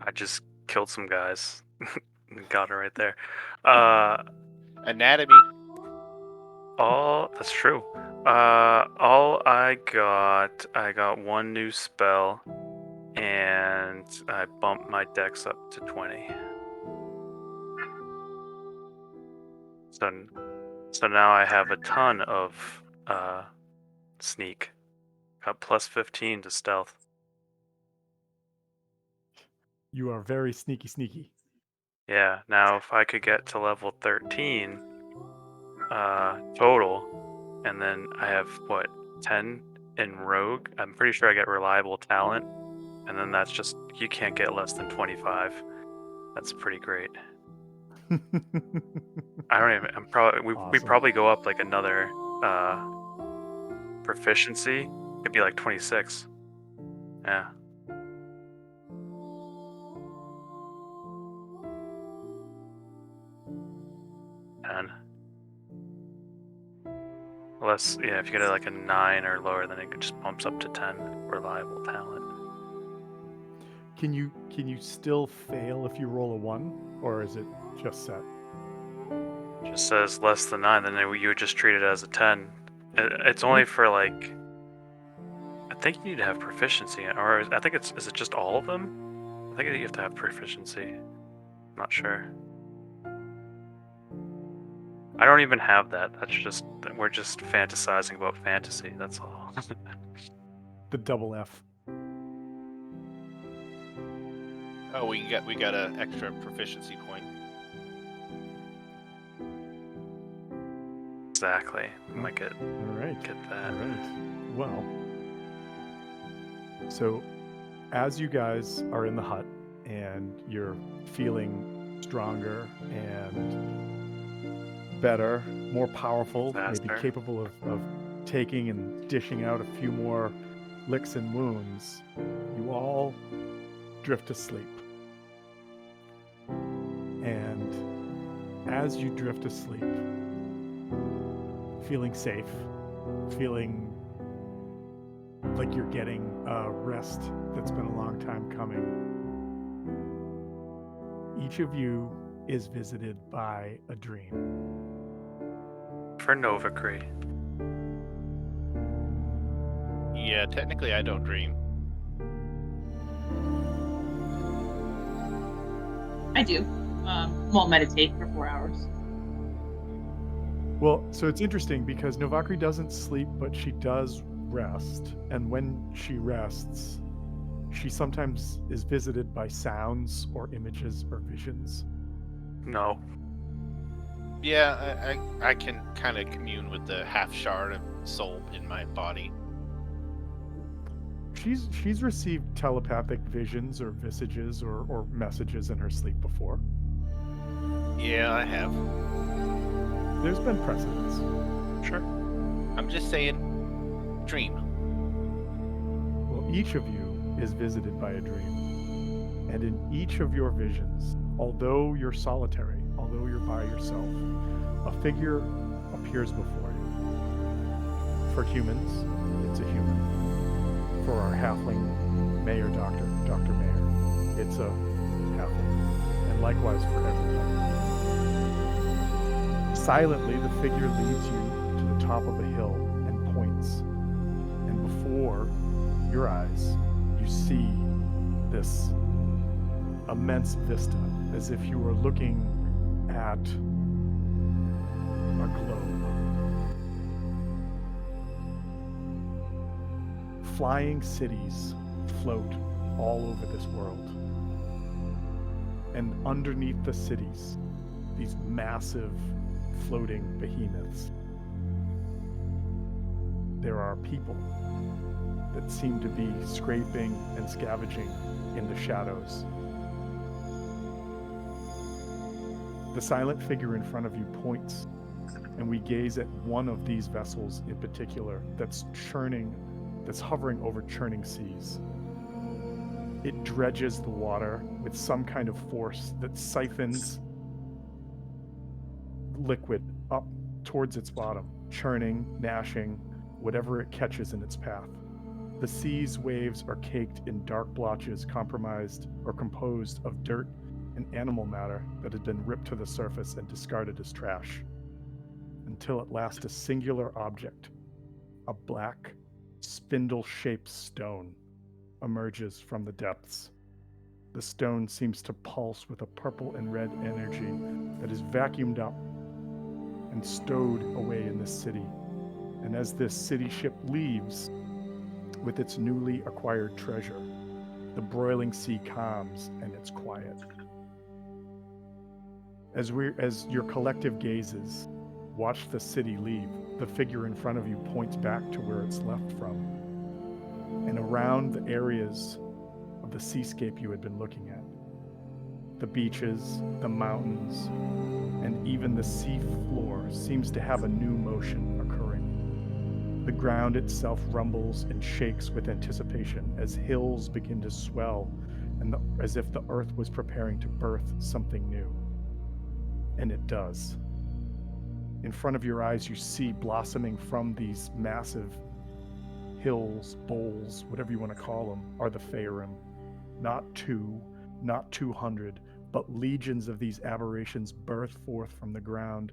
I just killed some guys. Got it right there. Anatomy. That's true. All I got one new spell, and I bumped my dex up to 20. So now I have a ton of sneak. Got plus 15 to stealth. You are very sneaky. Yeah, now if I could get to level 13 total, and then I have, 10 in rogue? I'm pretty sure I get reliable talent and then that's just you can't get less than 25. That's pretty great. I don't even. I'm probably we Awesome. probably go up like another proficiency. It'd be like 26. Yeah. And unless, yeah, if you get like a 9 or lower, then it just bumps up to 10. Reliable talent. Can you still fail if you roll a 1, or is it just set? Just says less than 9, then you would just treat it as a 10. It's only for like. I think you need to have proficiency, or I think is it just all of them? I think you have to have proficiency. I'm not sure. I don't even have that. That's just we're just fantasizing about fantasy. That's all. The double F. Oh, we got an extra proficiency point. Exactly. We might get All right. that. All right. Well, so as you guys are in the hut and you're feeling stronger and better, more powerful, Faster. maybe capable of taking and dishing out a few more licks and wounds, you all drift to sleep. And as you drift to sleep, feeling safe, feeling like you're getting a rest that's been a long time coming, each of you is visited by a dream. For Novacree. Yeah, technically I don't dream. I do. Won't meditate for 4 hours. Well, so it's interesting because Novakri doesn't sleep, but she does rest. And when she rests, she sometimes is visited by sounds or images or visions. No. Yeah, I can kind of commune with the half shard of soul in my body. She's received telepathic visions or visages or messages in her sleep before. Yeah, I have. There's been precedents. Sure. I'm just saying, dream. Well, each of you is visited by a dream. And in each of your visions, although you're solitary, although you're by yourself, a figure appears before you. For humans, it's a human. For our halfling mayor doctor, Dr. Mayor, it's a halfling. And likewise for everybody. Silently, the figure leads you to the top of a hill and points. And before your eyes, you see this immense vista, as if you were looking at a globe. Flying cities float all over this world. And underneath the cities, these massive floating behemoths, there are people that seem to be scraping and scavenging in the shadows. The silent figure in front of you points, and we gaze at one of these vessels in particular that's churning, that's hovering over churning seas. It dredges the water with some kind of force that siphons liquid up towards its bottom, churning, gnashing, whatever it catches in its path. The sea's waves are caked in dark blotches compromised or composed of dirt and animal matter that had been ripped to the surface and discarded as trash, until at last a singular object, a black, spindle-shaped stone, emerges from the depths. The stone seems to pulse with a purple and red energy that is vacuumed up and stowed away in this city. And as this city ship leaves with its newly acquired treasure, the broiling sea calms and it's quiet. As your collective gazes watch the city leave, the figure in front of you points back to where it's left from. And around the areas of the seascape you had been looking at. The beaches, the mountains, and even the sea floor seems to have a new motion occurring. The ground itself rumbles and shakes with anticipation as hills begin to swell, and as if the earth was preparing to birth something new. And it does. In front of your eyes, you see blossoming from these massive hills, bowls, whatever you want to call them, are the Faerun. Not 2, not 200, but legions of these aberrations birth forth from the ground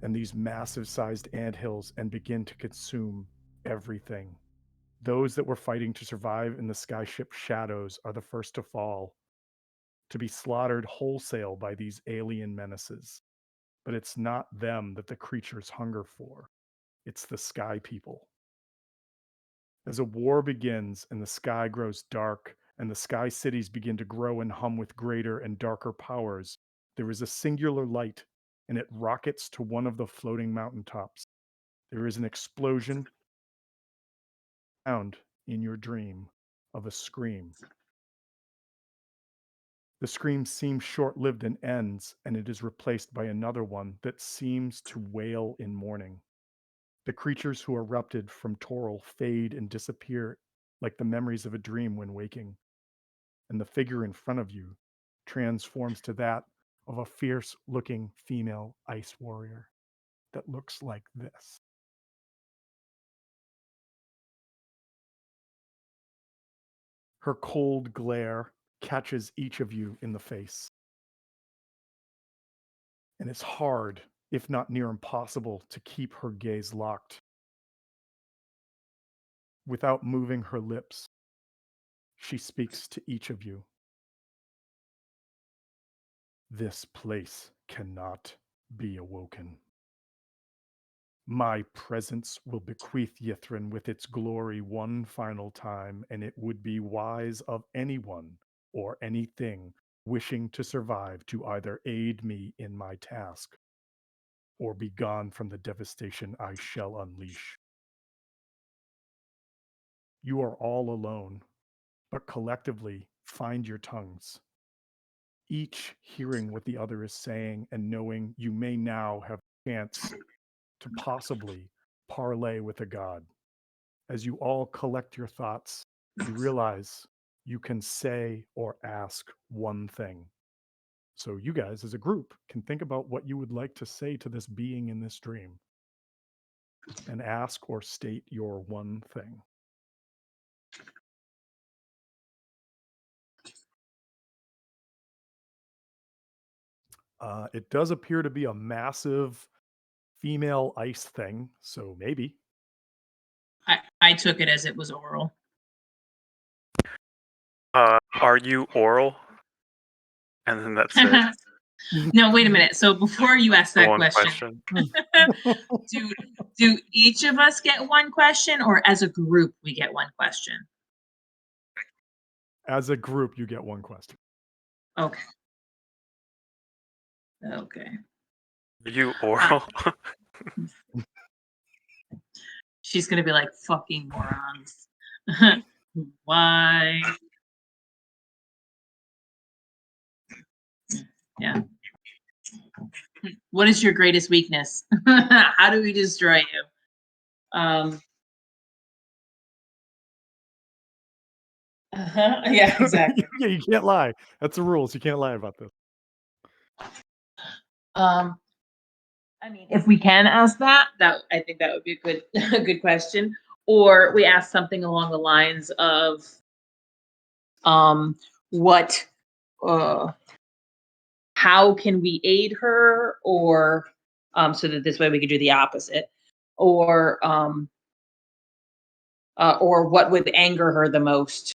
and these massive sized anthills and begin to consume everything. Those that were fighting to survive in the skyship shadows are the first to fall, to be slaughtered wholesale by these alien menaces. But it's not them that the creatures hunger for. It's the sky people. As a war begins and the sky grows dark and the sky cities begin to grow and hum with greater and darker powers, there is a singular light and it rockets to one of the floating mountaintops. There is an explosion, sound in your dream of a scream. The scream seems short-lived and ends, and it is replaced by another one that seems to wail in mourning. The creatures who erupted from Toril fade and disappear like the memories of a dream when waking, and the figure in front of you transforms to that of a fierce-looking female ice warrior that looks like this. Her cold glare catches each of you in the face. And it's hard, if not near impossible, to keep her gaze locked. Without moving her lips, she speaks to each of you. This place cannot be awoken. My presence will bequeath Yithrin with its glory one final time, and it would be wise of anyone or anything wishing to survive to either aid me in my task or be gone from the devastation I shall unleash. You are all alone, but collectively find your tongues, each hearing what the other is saying and knowing you may now have a chance to possibly parlay with a god. As you all collect your thoughts, you realize you can say or ask one thing. So you guys as a group can think about what you would like to say to this being in this dream and ask or state your one thing. It does appear to be a massive female ice thing, so maybe. I took it as it was oral. Are you oral? And then that's it. No, wait a minute. So before you ask The that one question, do each of us get one question, or as a group we get one question? As a group, you get one question. Okay. Okay. Are you oral? She's gonna be like, fucking morons. Why? Yeah. What is your greatest weakness? How do we destroy you? Yeah, exactly. Yeah, you can't lie. That's the rules. You can't lie about this. I mean, if we can ask that I think that would be a good a good question. Or we ask something along the lines of what how can we aid her, or so that this way we could do the opposite, or what would anger her the most,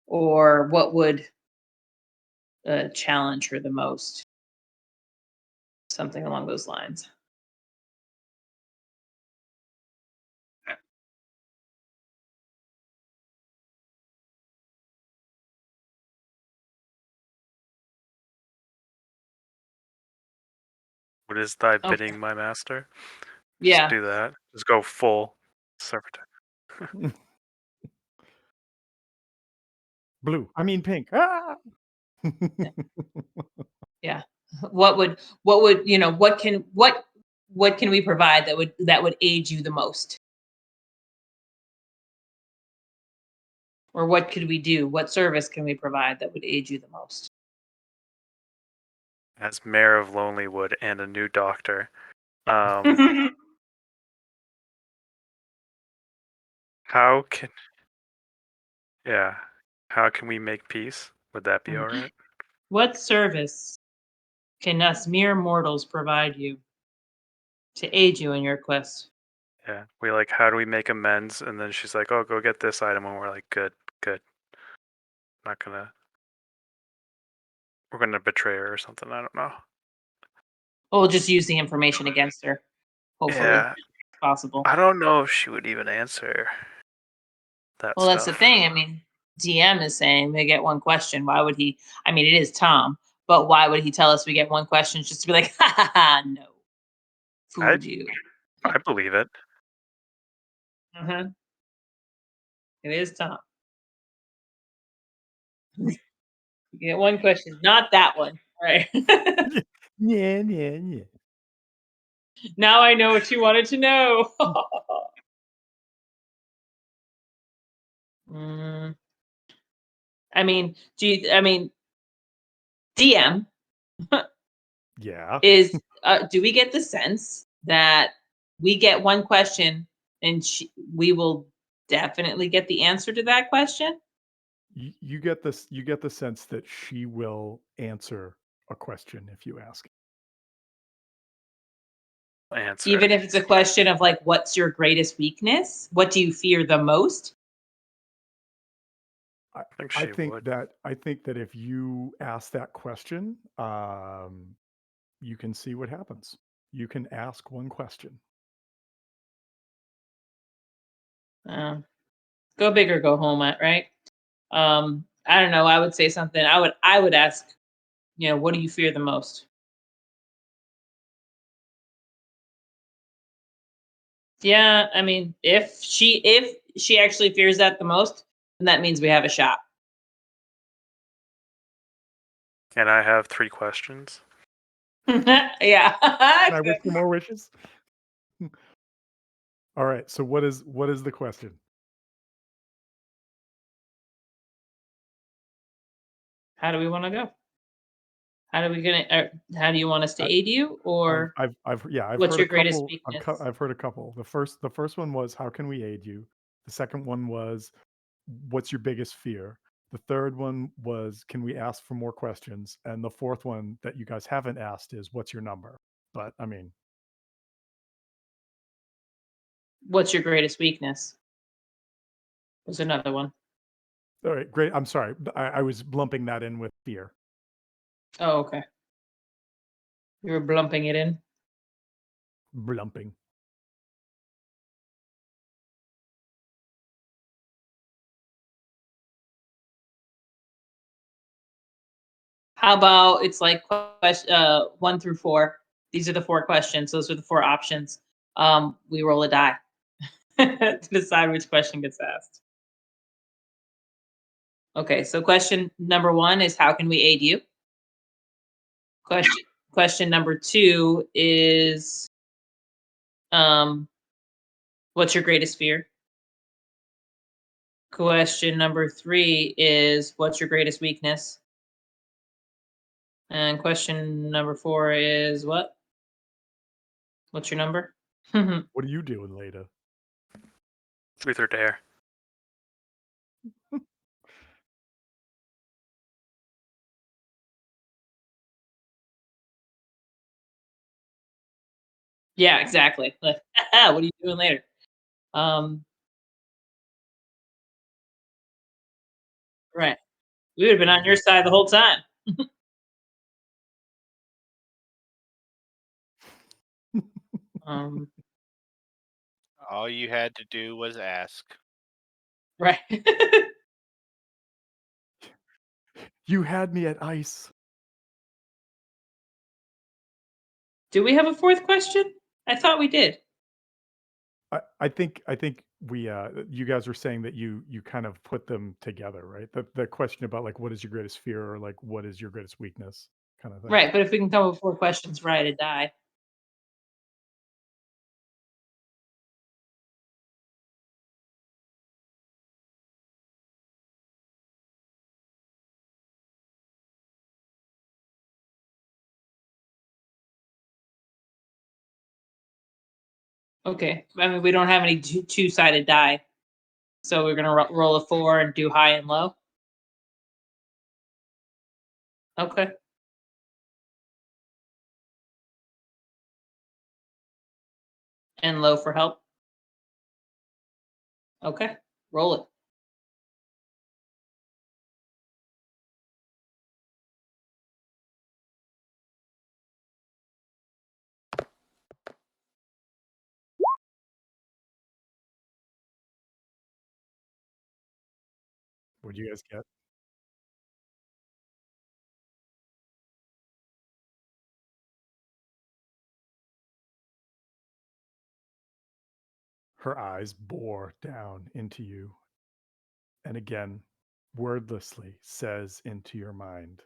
or what would challenge her the most, something along those lines. What is thy Okay. bidding, my master? Yeah. Just do that. Just go full servitor. Blue. I mean pink. Ah! Yeah. What would what can we provide that would aid you the most? Or what could we do? What service can we provide that would aid you the most? As mayor of Lonelywood and a new doctor, um, how can yeah, how can we make peace? Would that be all right? What service can us mere mortals provide you to aid you in your quest? Yeah, we like, how do we make amends? And then she's like, "Oh, go get this item," and we're like, "Good, good." Not gonna, we're gonna betray her or something. I don't know. Or we'll just use the information against her, hopefully, Yeah, if possible. I don't know if she would even answer that Well, that's the stuff. thing. I mean, DM is saying they get one question. Why would he? I mean, it is Tom, but why would he tell us we get one question just to be like, ha ha ha, no, I fooled you? I believe it. Uh-huh. It is Tom. You get one question, not that one. Right. Yeah, yeah, yeah. Now I know what you wanted to know. Mm, I mean, DM Yeah. is do we get the sense that we get one question and we will definitely get the answer to that question? You get this. You get the sense that she will answer a question if you ask. Answer. Even if it's a question of like, what's your greatest weakness? What do you fear the most? I, I think she would. I think that if you ask that question, you can see what happens. You can ask one question. Uh, Go big or go home, right? I don't know. I would say something. I would ask, what do you fear the most? Yeah, I mean, if she actually fears that the most, then that means we have a shot. Can I have 3 questions? Yeah. Can I wish for more wishes? All right. So what is the question? How do we want to go? How do you want us to I, aid you, or I've what's heard a your greatest couple. weakness? I've heard a couple. The first one was how can we aid you. The second one was what's your biggest fear. The third one was can we ask for more questions, and the fourth one that you guys haven't asked is what's your number. But I mean, What's your greatest weakness? Was another one. all right, great. I'm sorry, I was lumping that in with fear. Oh, okay. You were blumping it in. Lumping. How about it's like 1 through 4. These are the 4 questions. Those are the 4 options. We roll a die to decide which question gets asked. Okay, so question number 1 is how can we aid you? Question question number 2 is um what's your greatest fear? Question number 3 is what's your greatest weakness? And question number 4 is what? What's your number? What are you doing later? Truth or dare? Yeah, exactly. Like, what are you doing later? Um, right. We would have been on your side the whole time. Um, All you had to do was ask. right. You had me at ice. Do we have a 4th question? I thought we did. I think you guys were saying that you kind of put them together, right? The question about like what is your greatest fear or like what is your greatest weakness kind of thing. Right, but if we can come up with 4 questions right, a die. Okay. I mean, we don't have any two-sided die. So we're gonna roll a 4 and do high and low? Okay. And low for help? Okay. Roll it. What'd you guys get? Her eyes bore down into you, and again, wordlessly says into your mind,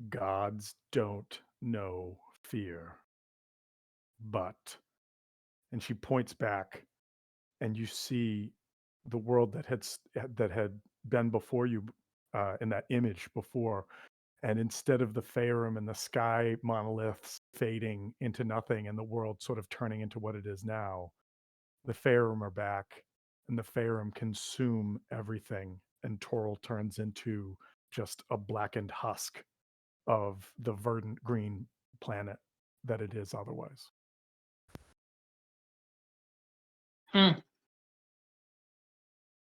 "Gods don't know fear, but," and she points back, and you see the world that had been before you in that image before, and instead of the Faerûm and the sky monoliths fading into nothing and the world sort of turning into what it is now, the Faerûm are back, and the Faerûm consume everything, and Toril turns into just a blackened husk of the verdant green planet that it is otherwise. Hmm.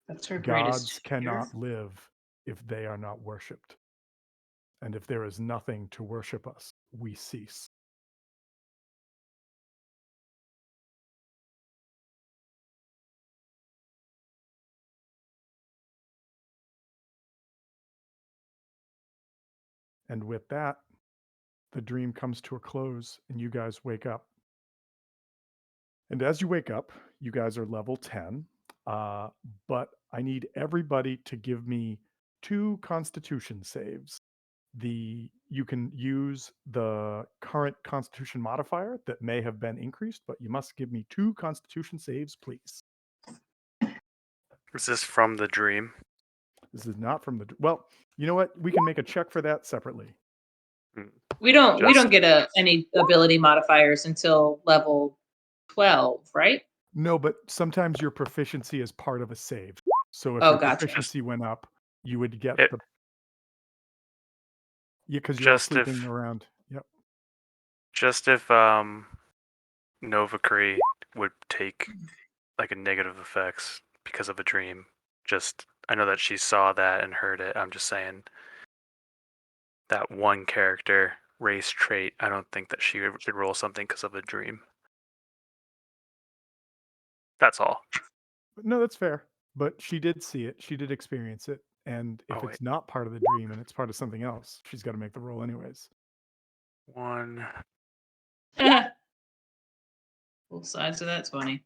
That's her Gods greatest fear. cannot live if they are not worshipped. And if there is nothing to worship us, we cease. And with that, the dream comes to a close and you guys wake up. And as you wake up, you guys are level 10. But I need everybody to give me 2 constitution saves. You can use the current constitution modifier that may have been increased, but you must give me 2 constitution saves, please. Is this from the dream? This is not from the well, you know what? We can make a check for that separately. Mm, We don't Just get any ability modifiers until level 12, right? No, but sometimes your proficiency is part of a save. So if Oh, your gotcha. proficiency went up, you would get it, the because you're all just sleeping if around. Yep. just if Novacree would take like a negative effects because of a dream. Just I know that she saw that and heard it. I'm just saying that one character race trait. I don't think that she could roll something because of a dream. That's all. No, that's fair. But she did see it. She did experience it. And if Oh wait, it's not part of the dream and it's part of something else, she's got to make the roll anyways. one. Both sides of that's funny.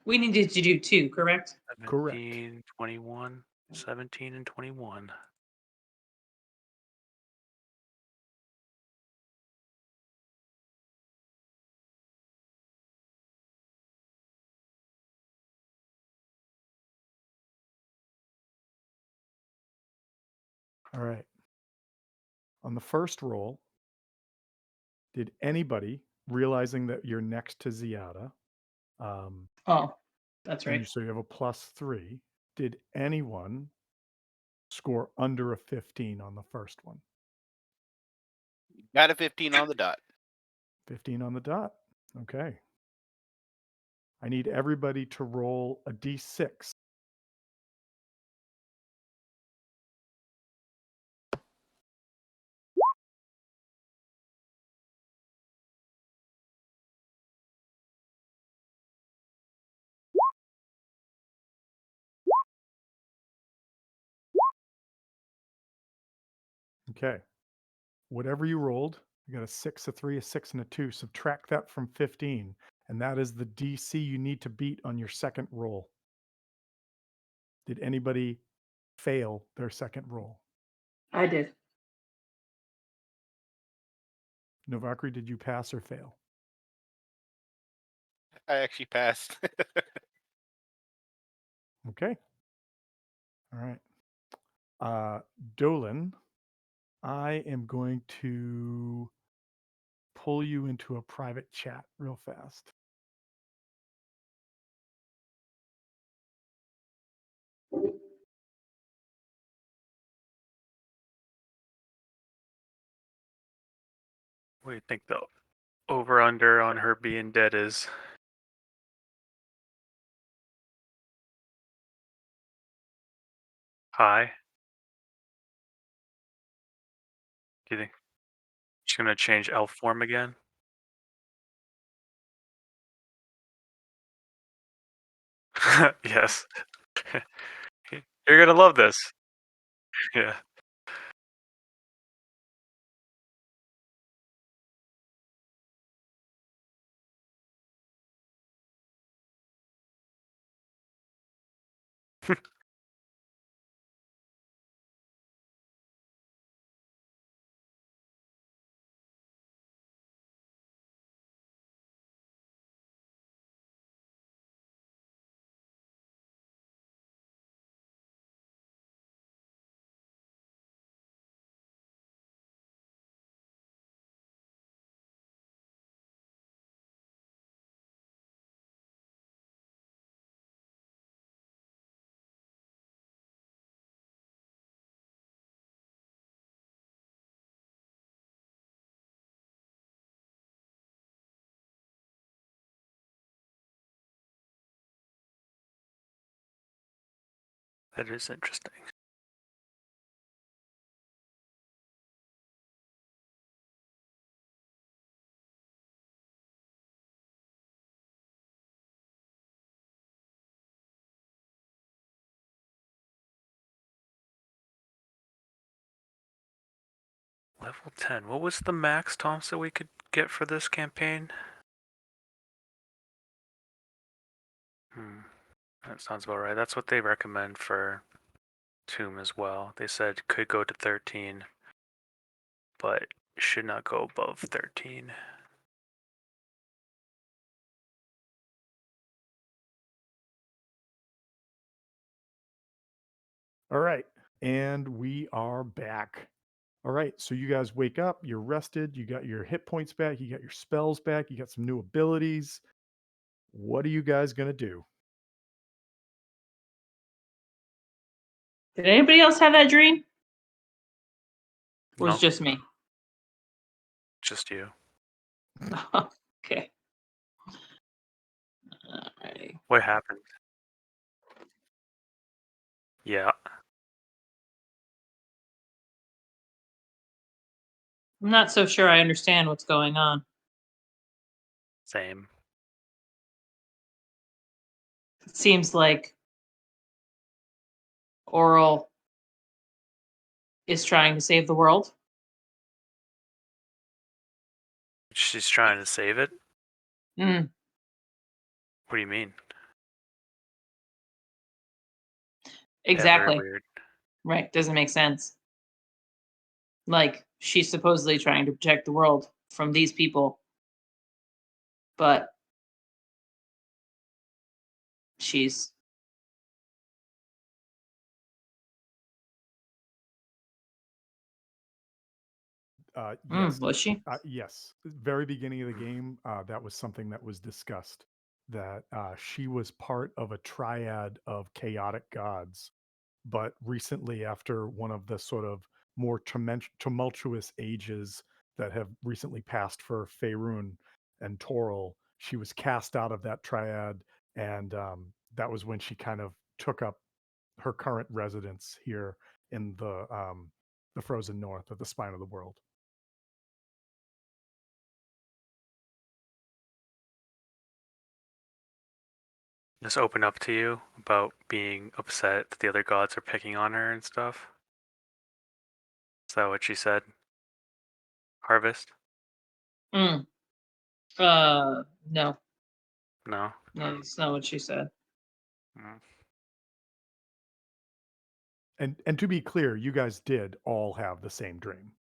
We needed to do 2, correct? Correct. 17, 21, 17, and 21. All right. On the first roll, did anybody, realizing that you're next to Ziada, Oh, that's and right. so you have a +3, did anyone score under a 15 on the first one? Got a 15 on the dot. 15 on the dot. Okay. I need everybody to roll a d6. Okay. Whatever you rolled, I got a 6, a 3, a 6, and a 2. Subtract that from 15, and that is the DC you need to beat on your second roll. Did anybody fail their second roll? I did. Novakri, did you pass or fail? I actually passed. Okay. All right. Dolan, I am going to pull you into a private chat real fast. What do you think the over under on her being dead is? High? Do you think she's gonna change elf form again? Yes. You're gonna love this. Yeah. That is interesting. Level 10. What was the max, Tom, so we could get for this campaign? That sounds about right. That's what they recommend for Tomb as well. They said could go to 13, but should not go above 13. All right. And we are back. All right. So you guys wake up, you're rested, you got your hit points back, you got your spells back, you got some new abilities. What are you guys going to do? Did anybody else have that dream? Or was No, it just me? just you. Okay. Alright. What happened? Yeah. I'm not so sure I understand what's going on. Same. It seems like Oral is trying to save the world. She's trying to save it? Mm, What do you mean? Yeah, very exactly. weird. Right. Doesn't make sense. Like, she's supposedly trying to protect the world from these people, but she's. Yes. Was she? Yes. Very beginning of the game, that was something that was discussed, that she was part of a triad of chaotic gods. But recently, after one of the sort of more tumultuous ages that have recently passed for Faerun and Toril, she was cast out of that triad, and that was when she kind of took up her current residence here in the frozen north at the spine of the world. Just open up to you about being upset that the other gods are picking on her and stuff? Is that what she said? Harvest? Mm. No. No. No, that's not what she said. Mm. And to be clear, you guys did all have the same dream.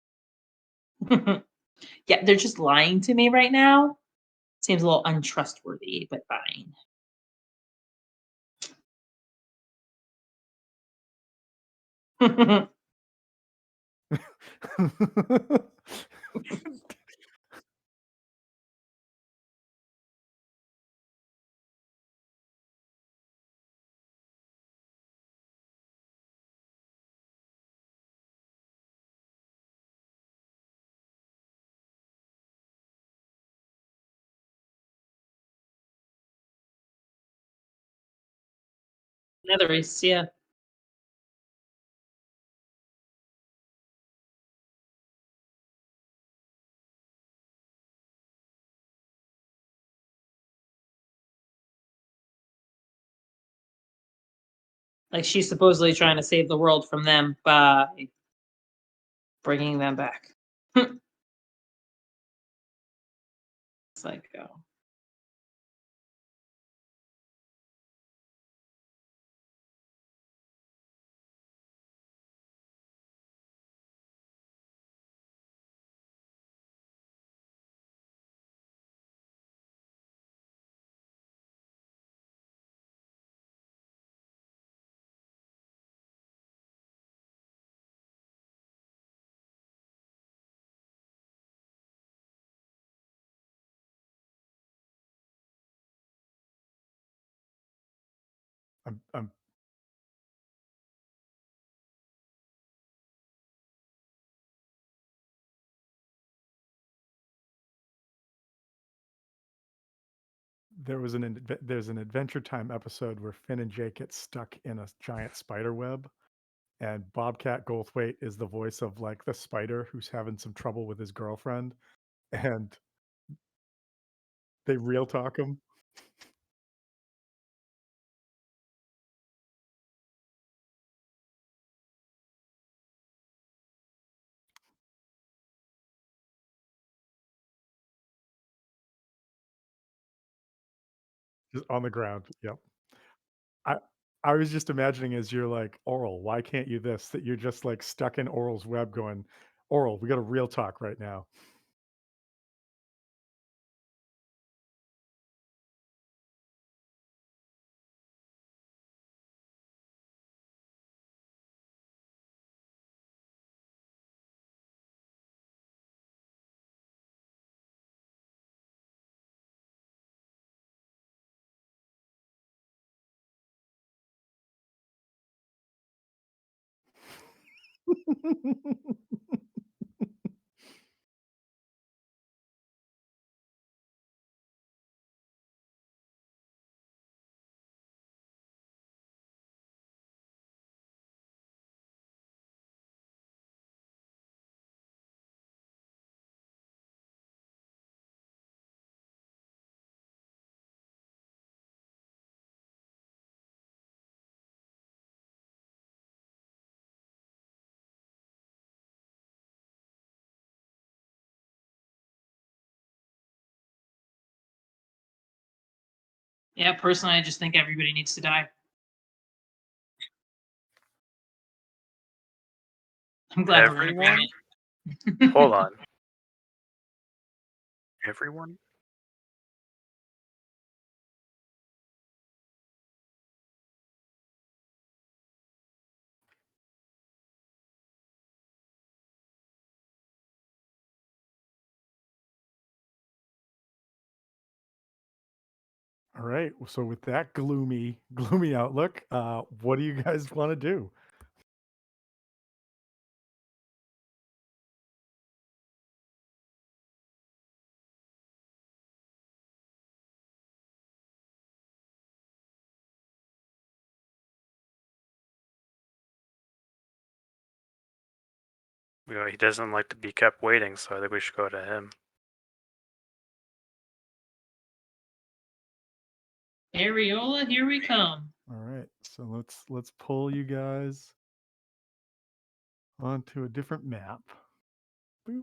Yeah, they're just lying to me right now. Seems a little untrustworthy, but fine. Another race, yeah. Like she's supposedly trying to save the world from them by bringing them back. Psycho. I'm there's an Adventure Time episode where Finn and Jake get stuck in a giant spider web, and Bobcat Goldthwait is the voice of like the spider who's having some trouble with his girlfriend, and they real talk him. Just on the ground. Yep. I I was just imagining as you're like, Oral, why can't you this? That you're just like stuck in Oral's web going, Oral, we got a real talk right now. Yeah, personally, I just think everybody needs to die. I'm glad we're in Everyone? agreement. Hold on. Everyone? All right. So with that gloomy outlook, what do you guys want to do? You know, he doesn't like to be kept waiting, so I think we should go to him. Areola, here we come. All right. So let's pull you guys onto a different map. Boop.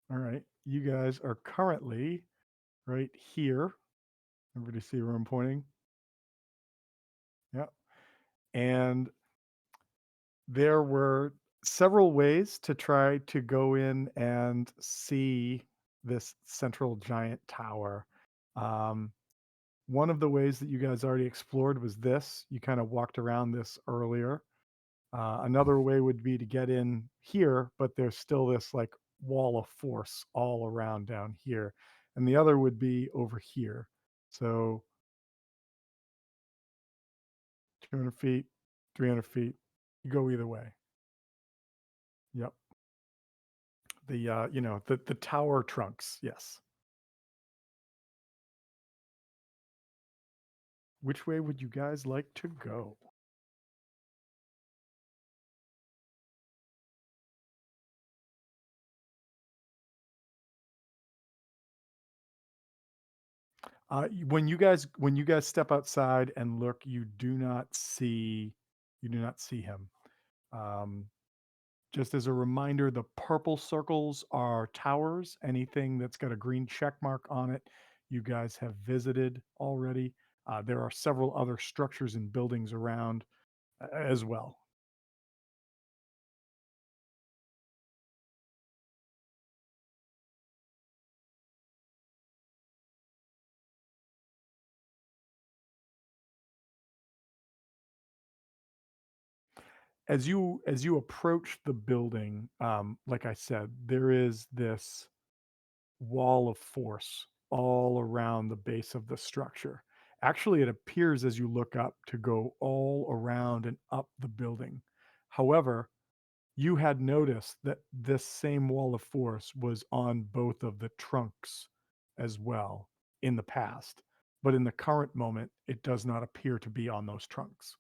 All right. you guys are currently right here. Everybody see where I'm pointing? Yep. And there were several ways to try to go in and see this central giant tower. Um, one of the ways that you guys already explored was this. You kind of walked around this earlier. Another way would be to get in here, but there's still this like wall of force all around down here. And the other would be over here. So 200 feet, 300 feet, you go either way. Yep. The tower trunks. Yes. Which way would you guys like to go? When you guys step outside and look, you do not see him. Um, just as a reminder, the purple circles are towers. Anything that's got a green check mark on it, you guys have visited already. There are several other structures and buildings around as well. As you approach the building, like I said, there is this wall of force all around the base of the structure. Actually, it appears as you look up to go all around and up the building. However, you had noticed that this same wall of force was on both of the trunks as well in the past. But in the current moment, it does not appear to be on those trunks.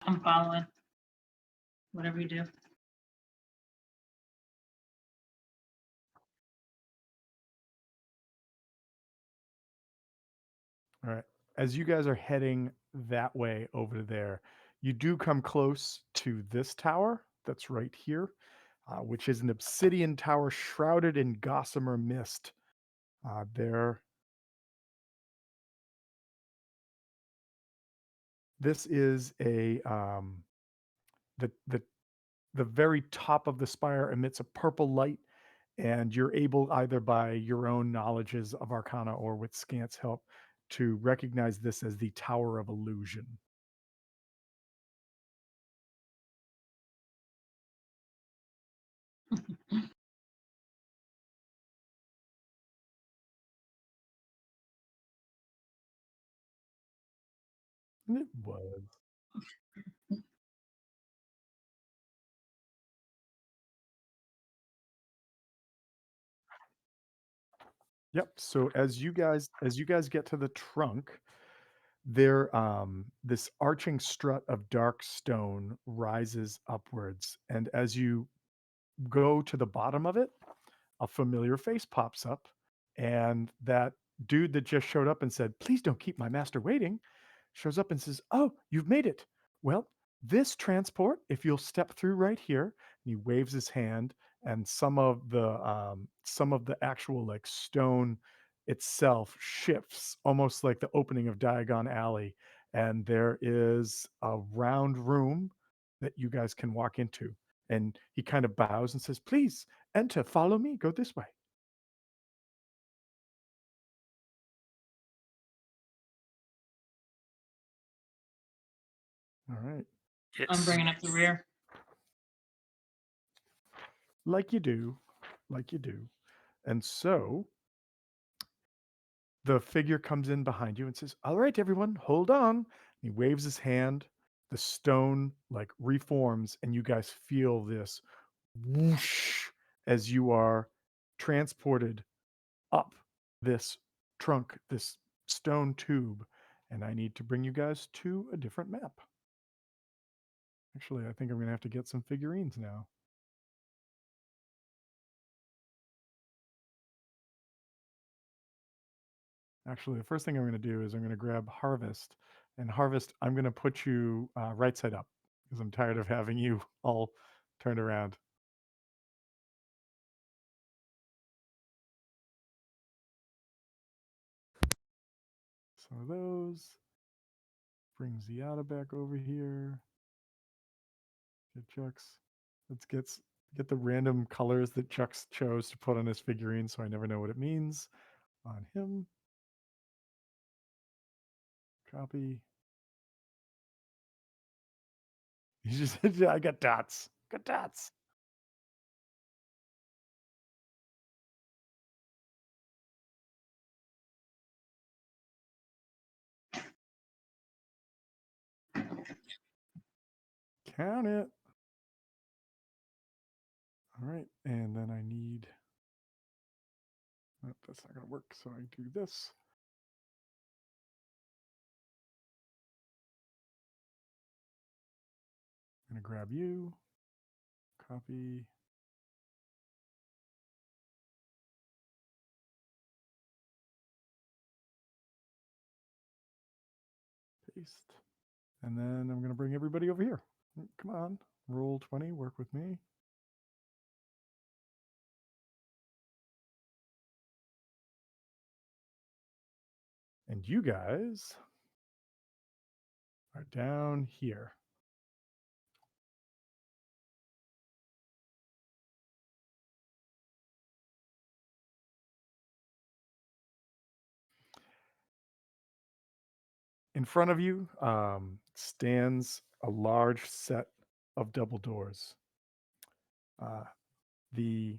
I'm following. Whatever you do. All right. As you guys are heading that way over there, you do come close to this tower that's right here, which is an obsidian tower shrouded in gossamer mist. There, this is a the the the very top of the spire emits a purple light, and you're able either by your own knowledges of Arcana or with Scant's help to recognize this as the Tower of Illusion. It was. Yep. So as you guys get to the trunk, there this arching strut of dark stone rises upwards, and as you go to the bottom of it, a familiar face pops up, and that dude that just showed up and said, "Please don't keep my master waiting," shows up and says, "Oh, you've made it. Well, this transport, if you'll step through right here," and he waves his hand, and some of the actual like stone itself shifts, almost like the opening of Diagon Alley, and there is a round room that you guys can walk into. And he kind of bows and says, "Please enter, follow me, go this way." All right. I'm Yes. bringing up the rear. Like you do, like you do. And so the figure comes in behind you and says, "All right, everyone, hold on." He waves his hand. The stone like reforms, and you guys feel this whoosh as you are transported up this trunk, this stone tube. And I need to bring you guys to a different map. Actually, I think I'm going to have to get some figurines now. Actually, the first thing I'm going to do is I'm going to grab Harvest. And Harvest, I'm going to put you right side up because I'm tired of having you all turned around. Some of those. Bring Ziada back over here. Get Chucks. Let's get the random colors that Chucks chose to put on his figurine so I never know what it means on him. Copy. He just said, I got dots. Got dots. Count it. All right, and then I need. Oh, that's not going to work, so I do this. I'm going to grab you. Copy. Paste. And then I'm going to bring everybody over here. Come on. Roll 20. Work with me. And you guys are down here. In front of you stands a large set of double doors. The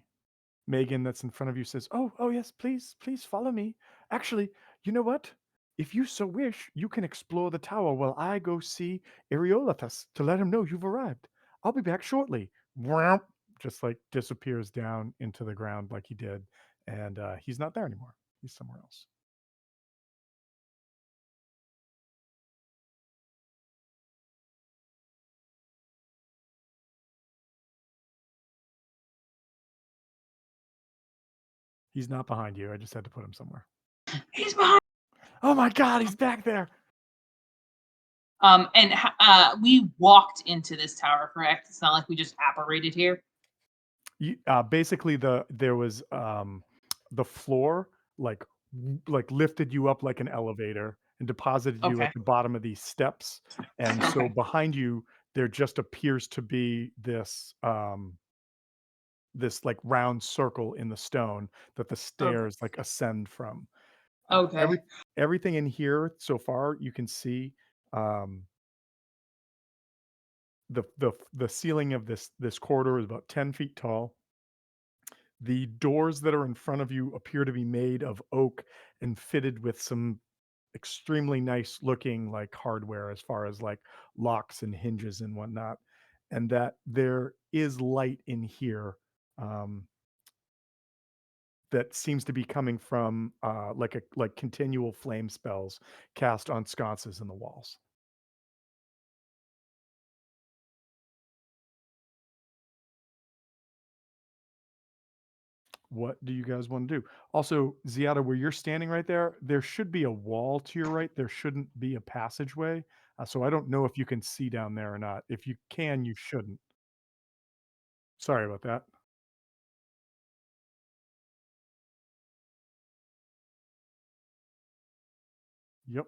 Megan that's in front of you says, "Oh yes, please follow me. Actually, you know what? If you so wish, you can explore the tower while I go see Eriolathus to let him know you've arrived. I'll be back shortly." Whomp, just like disappears down into the ground like he did, and he's not there anymore. He's somewhere else. He's not behind you. I just had to put him somewhere. He's behind. Oh my God, he's back there. And we walked into this tower, correct? It's not like we just apparated here. Basically there was the floor like lifted you up like an elevator and deposited you at Okay. the bottom of these steps, and so Okay. behind you there just appears to be this this like round circle in the stone that the Okay. stairs like ascend from. Okay. Everything in here so far you can see um the ceiling of this corridor is about 10 feet tall. The doors that are in front of you appear to be made of oak and fitted with some extremely nice looking like hardware as far as like locks and hinges and whatnot. And that there is light in here um, that seems to be coming from like continual flame spells cast on sconces in the walls. What do you guys want to do? Also, Ziada, where you're standing right there, there should be a wall to your right. There shouldn't be a passageway. So I don't know if you can see down there or not. If you can, you shouldn't. Sorry about that. Yep.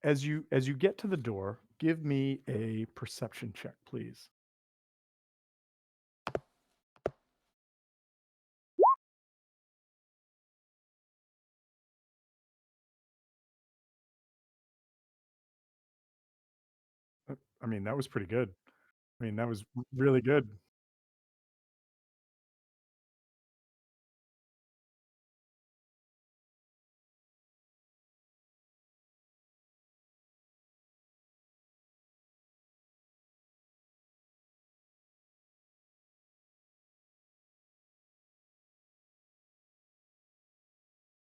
As you get to the door, give me a perception check, please. I mean, that was pretty good. I mean, that was really good.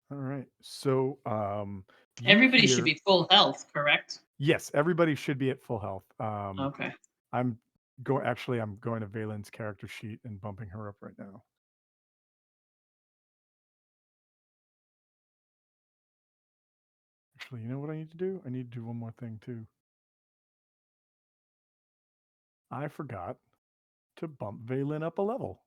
All right. So, you Everybody should hear, be full health, correct? yes, everybody should be at full health. Okay. I'm I'm going to Valen's character sheet and bumping her up right now. Actually, you know what I need to do? I need to do one more thing too. I forgot to bump Valen up a level.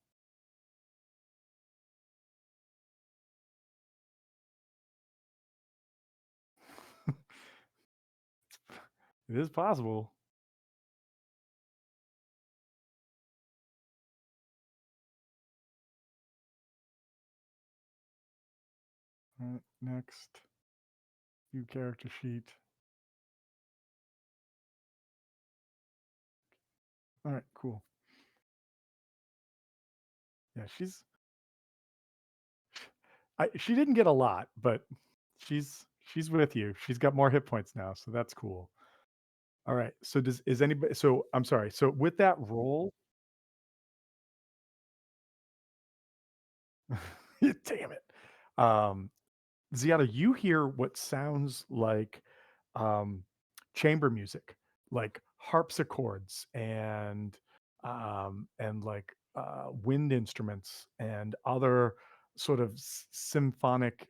It is possible. All right, next. View character sheet. All right, cool. Yeah, she didn't get a lot, but she's with you. She's got more hit points now, so that's cool. All right. So is anybody, so I'm sorry. So with that roll, damn it. Um Ziada, you hear what sounds like um, chamber music, like harpsichords and like wind instruments and other sort of symphonic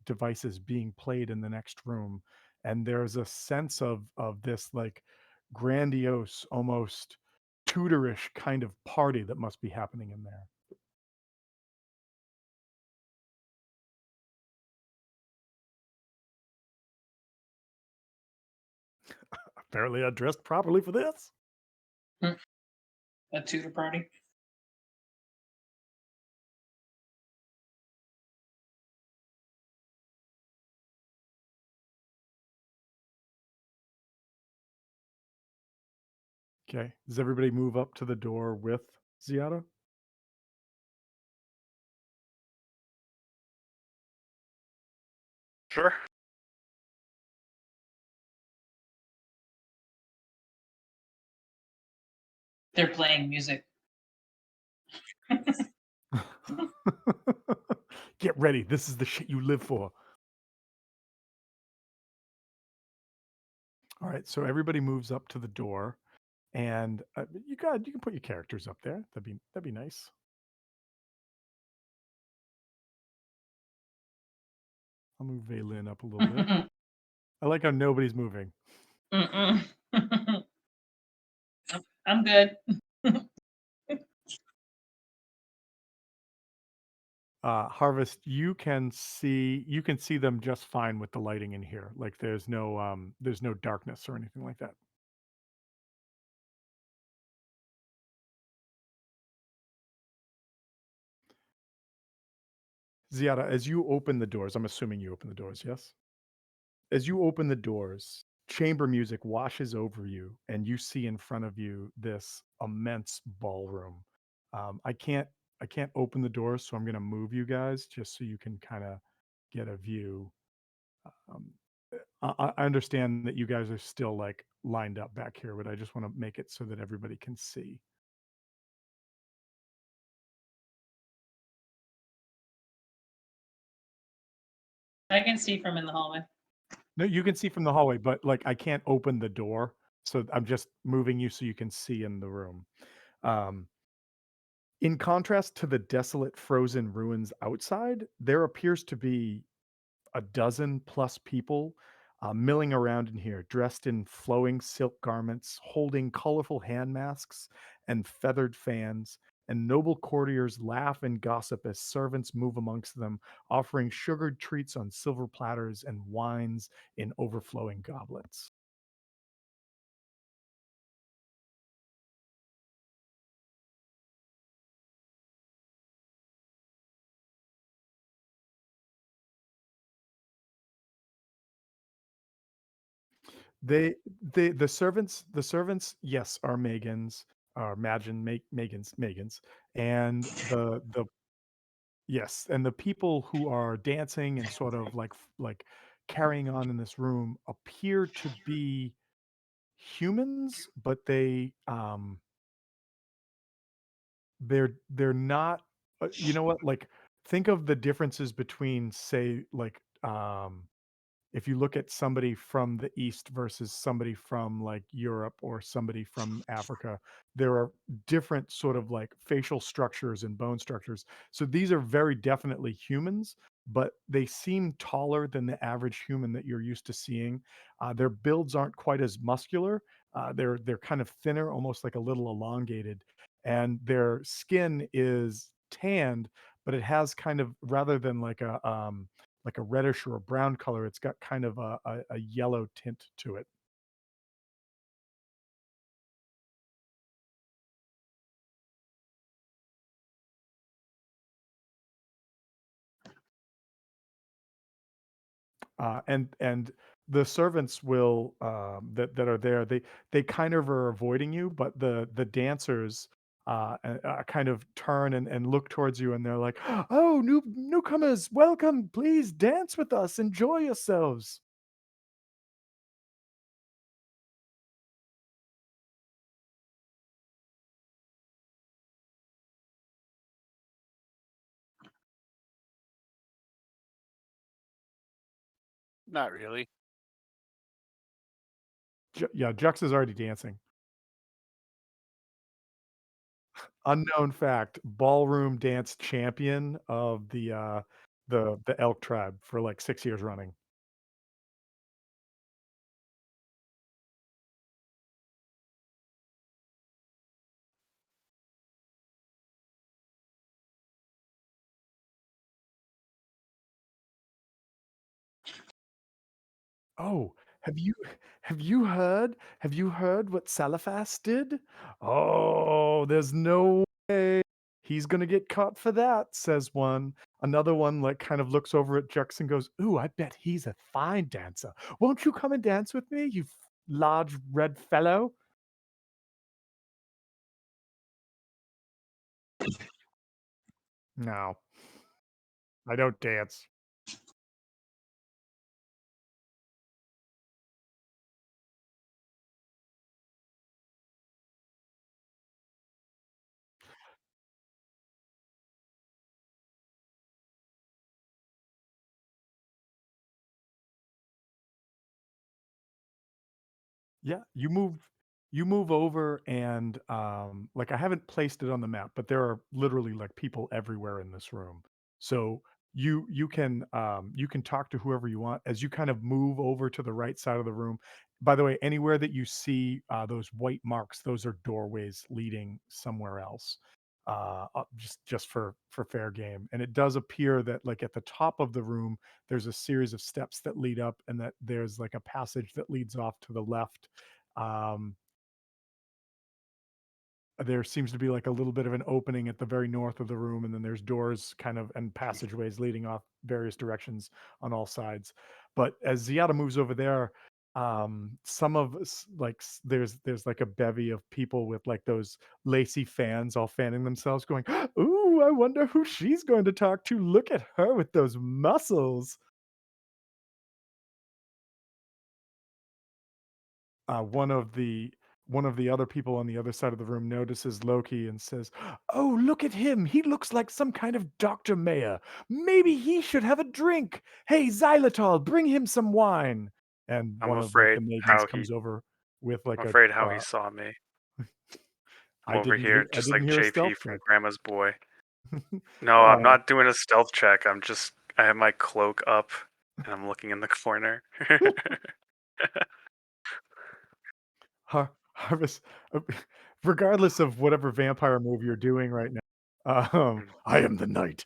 devices being played in the next room. And there's a sense of this like grandiose, almost Tudorish kind of party that must be happening in there. Apparently, I dressed properly for this. A tutor party. Okay. Does everybody move up to the door with Ziada? Sure. They're playing music. Get ready. This is the shit you live for. All right. So everybody moves up to the door, and you can put your characters up there. That'd be nice. I'll move Vaylin up a little bit. I like how nobody's moving. I'm good. Harvest, you can see them just fine with the lighting in here. Like there's no darkness or anything like that. Ziada, as you open the doors, I'm assuming you open the doors, yes? As you open the doors, chamber music washes over you, and you see in front of you this immense ballroom. I can't open the doors, so I'm gonna move you guys just so you can kind of get a view. Um, I understand that you guys are still like lined up back here, but I just want to make it so that everybody can see. I can see from in the hallway. No, you can see from the hallway, but like I can't open the door, so I'm just moving you so you can see in the room. Um, In contrast to the desolate frozen ruins outside, there appears to be a dozen plus people milling around in here, dressed in flowing silk garments, holding colorful hand masks and feathered fans. And noble courtiers laugh and gossip as servants move amongst them, offering sugared treats on silver platters and wines in overflowing goblets. They the servants, yes, are Megans, are Megans, and the yes, and the people who are dancing and sort of like carrying on in this room appear to be humans, but they're not. You know what? Like think of the differences between say like if you look at somebody from the East versus somebody from like Europe or somebody from Africa, there are different sort of like facial structures and bone structures. So these are very definitely humans, but they seem taller than the average human that you're used to seeing. Their builds aren't quite as muscular. They're kind of thinner, almost like a little elongated, and their skin is tanned, but it has kind of, rather than like a reddish or a brown color, it's got kind of a yellow tint to it. And the servants will that are there, they kind of are avoiding you, but the dancers kind of turn and look towards you, and they're like, "Oh, newcomers, welcome! Please dance with us. Enjoy yourselves." Not really. Yeah, Jux is already dancing. Unknown fact: ballroom dance champion of the elk tribe for like 6 years running. Oh, have you have you heard what Salafas did? Oh, there's no way he's gonna get caught for that, says one. Another one, like, kind of looks over at Jux and goes, "Ooh, I bet he's a fine dancer. Won't you come and dance with me, you large red fellow?" No, I don't dance. Yeah, you move over and, like, I haven't placed it on the map, but there are literally, like, people everywhere in this room. So you can talk to whoever you want as you kind of move over to the right side of the room. By the way, anywhere that you see, those white marks, those are doorways leading somewhere else, just for fair game. And it does appear that, like, at the top of the room, there's a series of steps that lead up, and that there's, like, a passage that leads off to the left. um, there seems to be like a little bit of an opening at the very north of the room, and then there's doors kind of and passageways leading off various directions on all sides. But as Ziada moves over there, some of there's like a bevy of people with like those lacy fans all fanning themselves, going, "Ooh, I wonder who she's going to talk to. Look at her with those muscles." One of the other people on the other side of the room notices Loki and says, "Oh, look at him! He looks like some kind of Dr. Mayer. Maybe he should have a drink. Hey, Xylitol, bring him some wine." And I'm one of like afraid the maidens how he comes over with I'm like a. afraid how he saw me. I'm over here I just didn't like hear a JP stealth from check. Grandma's Boy. No, I'm uh, not doing a stealth check. I have my cloak up and I'm looking in the corner. Harvest, uh, regardless of whatever vampire move you're doing right now, I am the knight.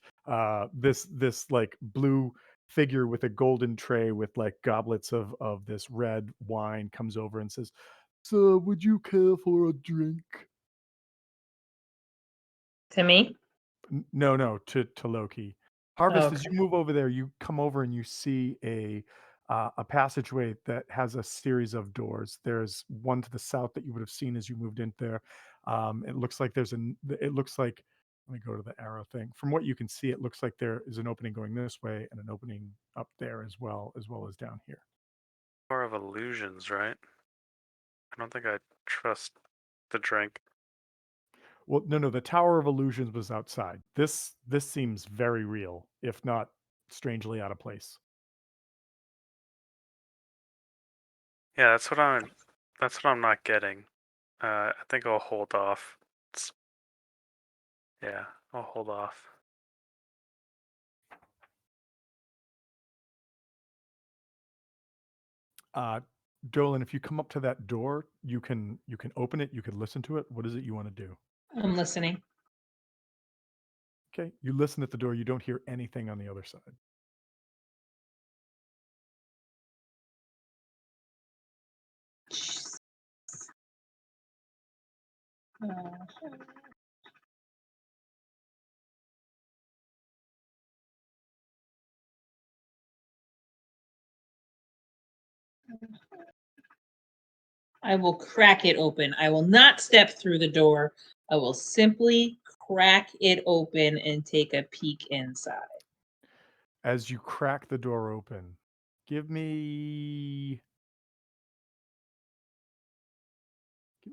This like blue figure with a golden tray with like goblets of this red wine comes over and says, "Sir, would you care for a drink?" To me? No, no, to Loki. Oh, Harvest, as okay. you move over there, you come over and you see a passageway that has a series of doors. There's one to the south that you would have seen as you moved in there. It looks like it looks like, let me go to the arrow thing. From what you can see, it looks like there is an opening going this way and an opening up there as well as down here. Power of illusions, right? I don't think I trust the drink. Well, no, no, the Tower of Illusions was outside. This seems very real, if not strangely out of place. Yeah, that's what I'm not getting. I think I'll hold off. It's, yeah, I'll hold off. Dolan, if you come up to that door, you can open it. You can listen to it. What is it you want to do? I'm listening. Okay, you listen at the door. You don't hear anything on the other side. I will crack it open. I will not step through the door. I will simply crack it open and take a peek inside. As you crack the door open, give me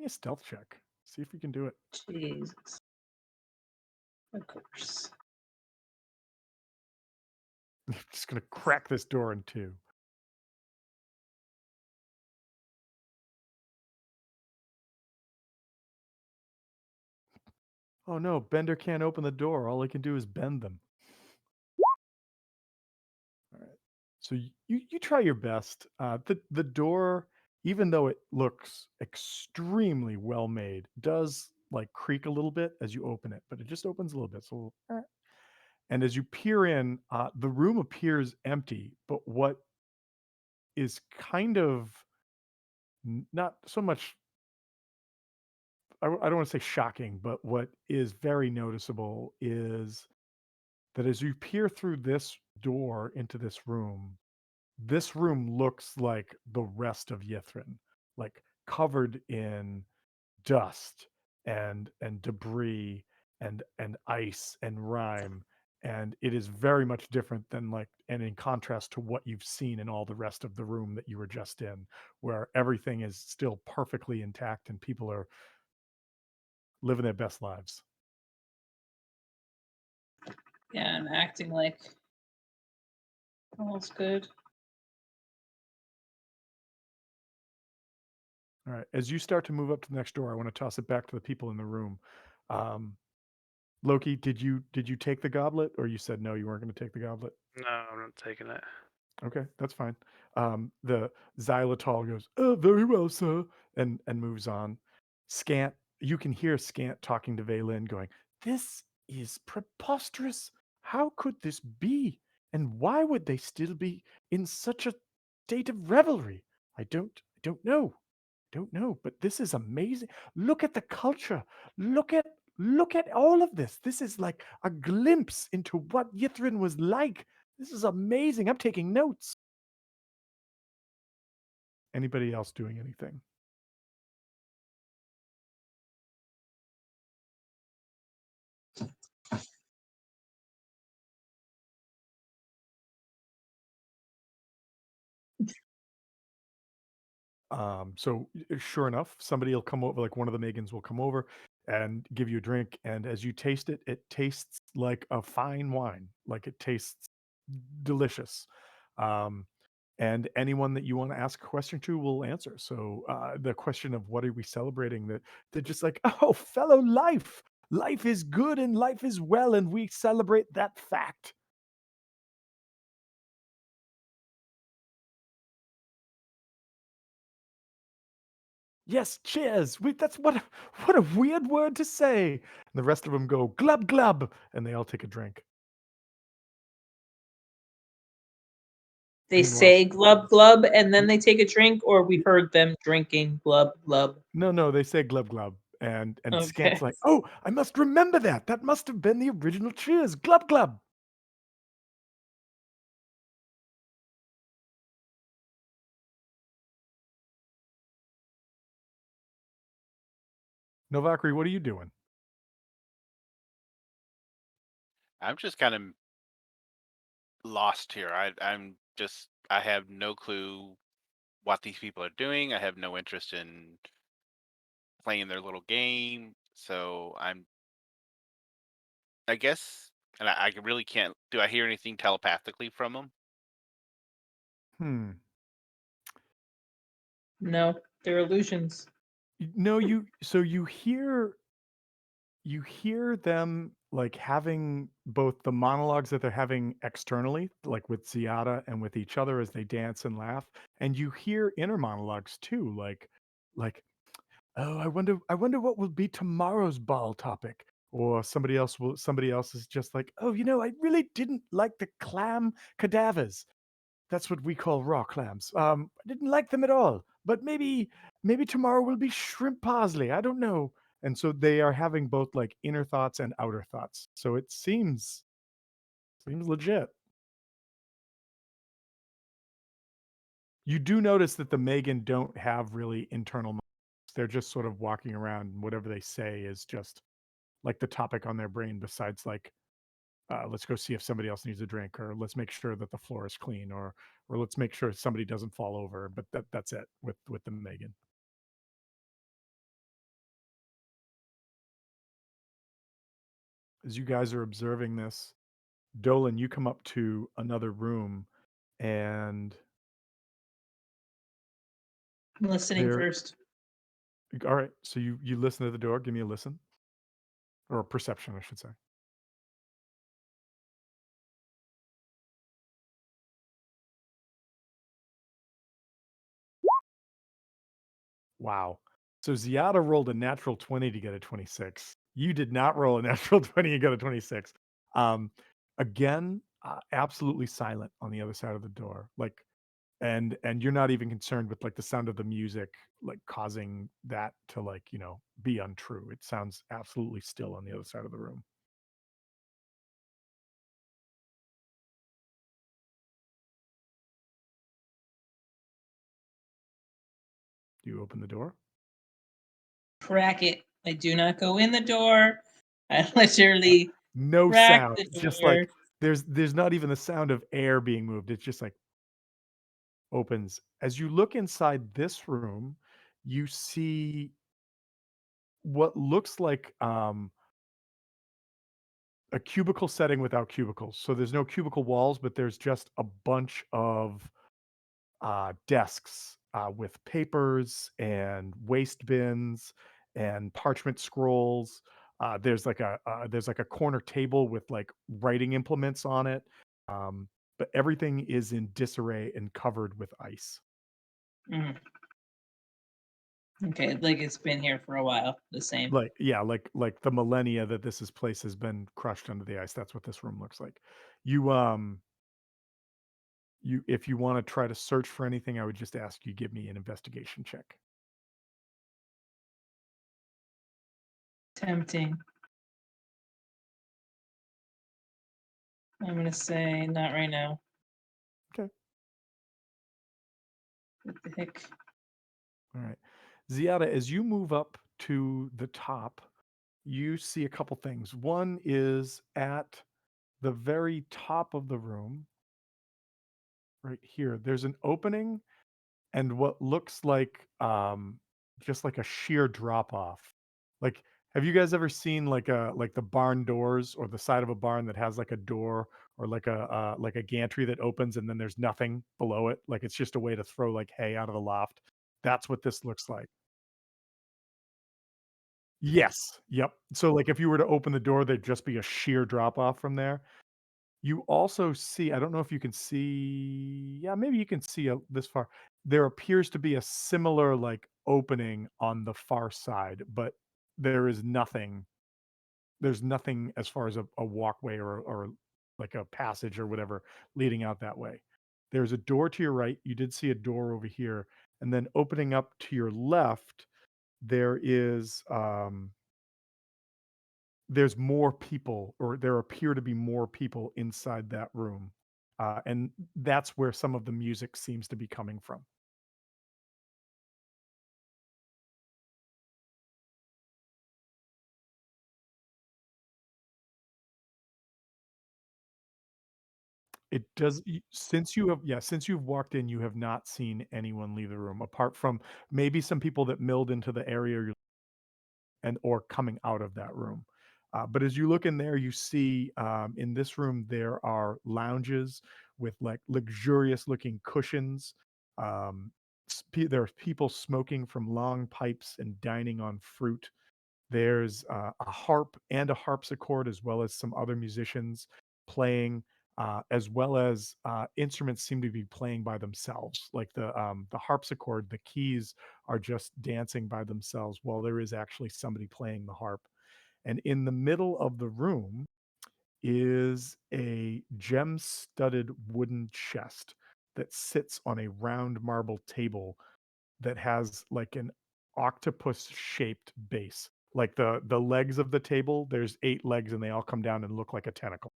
a stealth check. See if you can do it. Jesus. Of course. I'm just gonna crack this door in two. Oh no, Bender can't open the door. All he can do is bend them. All right. So you try your best. The door, even though it looks extremely well made, does like creak a little bit as you open it, but it just opens a little bit. So, and as you peer in, the room appears empty, but what is kind of not so much, I don't want to say shocking, but what is very noticeable is that as you peer through this door into this room looks like the rest of Yithrin, like covered in dust and debris and ice and rime, and it is very much different than like, and in contrast to what you've seen in all the rest of the room that you were just in, where everything is still perfectly intact and people are living their best lives. Yeah, and acting like all's good. All right. As you start to move up to the next door, I want to toss it back to the people in the room. Loki, did you take the goblet, or you said no, you weren't going to take the goblet? No, I'm not taking it. Okay, that's fine. The xylitol goes, "Oh, very well, sir," and moves on. Scant, you can hear Scant talking to Valen, going, "This is preposterous. How could this be? And why would they still be in such a state of revelry? I don't know. Don't know, but this is amazing. Look at the culture. Look at all of this. This is like a glimpse into what Yithrin was like. This is amazing. I'm taking notes." Anybody else doing anything? So sure enough, somebody will come over, like one of the Megans will come over and give you a drink. And as you taste it, it tastes like a fine wine. Like it tastes delicious. Um, and anyone that you want to ask a question to will answer. So the question of what are we celebrating, that they're just like, oh, fellow life. Life is good and life is well, and we celebrate that fact. Yes, cheers. That's what a weird word to say. And the rest of them go glub glub, and they all take a drink. They Meanwhile, say glub glub and then they take a drink, or we heard them drinking glub glub. no, they say glub glub, and Okay. Scant's like, oh, I must remember that. That must have been the original cheers. Glub glub. Novakri, what are you doing? I'm just kind of lost here. I have no clue what these people are doing. I have no interest in playing their little game. So I guess, and I really can't. Do I hear anything telepathically from them? Hmm. No, they're illusions. No, you. So you hear them like having both the monologues that they're having externally, like with Ziada and with each other as they dance and laugh, and you hear inner monologues too, like oh, I wonder what will be tomorrow's ball topic. Or somebody else is just like, oh, I really didn't like the clam cadavers. That's what we call raw clams. I didn't like them at all. But maybe tomorrow will be shrimp parsley. I don't know. And so they are having both like inner thoughts and outer thoughts. So it seems legit. You do notice that the Megan don't have really internal monologues. They're just sort of walking around and whatever they say is just like the topic on their brain besides like let's go see if somebody else needs a drink, or let's make sure that the floor is clean, or let's make sure somebody doesn't fall over. But that's it with the Megan. As you guys are observing this, Dolan, you come up to another room, and I'm listening there. first. All right, so you listen to the door. Give me a listen or a perception, I should say. Wow. So Ziada rolled a natural 20 to get a 26. You did not roll a natural 20 and get a 26. Um, again, absolutely silent on the other side of the door. Like, and you're not even concerned with like the sound of the music, like causing that to like, be untrue. It sounds absolutely still on the other side of the room. Do you open the door? Crack it. I do not go in the door. I literally No crack sound. the Just door. like there's not even the sound of air being moved. It's just like opens. As you look inside this room, you see what looks like a cubicle setting without cubicles. So there's no cubicle walls, but there's just a bunch of desks with papers and waste bins and parchment scrolls. There's like a corner table with like writing implements on it. But everything is in disarray and covered with ice. Mm. Okay, like it's been here for a while. The same. Like yeah, like the millennia that this place has been crushed under the ice. That's what this room looks like. You you if you want to try to search for anything, I would just ask you give me an investigation check. Tempting. I'm gonna say not right now. Okay. What the heck? All right. Ziada, as you move up to the top, you see a couple things. One is at the very top of the room, right here, there's an opening and what looks like just like a sheer drop off. Like, have you guys ever seen like the barn doors or the side of a barn that has like a door or like a gantry that opens and then there's nothing below it? Like it's just a way to throw like hay out of the loft. That's what this looks like. Yes. Yep. So like if you were to open the door, there'd just be a sheer drop off from there. You also see, I don't know if you can see, yeah, maybe you can see this far. There appears to be a similar like opening on the far side, but there is nothing. There's nothing as far as a walkway or like a passage or whatever leading out that way. There's a door to your right. You did see a door over here, and then opening up to your left, there is there's more people, or there appear to be more people inside that room. And that's where some of the music seems to be coming from. It does since you've walked in, you have not seen anyone leave the room apart from maybe some people that milled into the area and or coming out of that room. But as you look in there, you see in this room there are lounges with like luxurious looking cushions. There are people smoking from long pipes and dining on fruit. There's a harp and a harpsichord, as well as some other musicians playing, as well as instruments seem to be playing by themselves. Like the harpsichord, the keys are just dancing by themselves, while there is actually somebody playing the harp. And in the middle of the room is a gem-studded wooden chest that sits on a round marble table that has like an octopus-shaped base. Like the legs of the table, there's 8 legs and they all come down and look like a tentacle.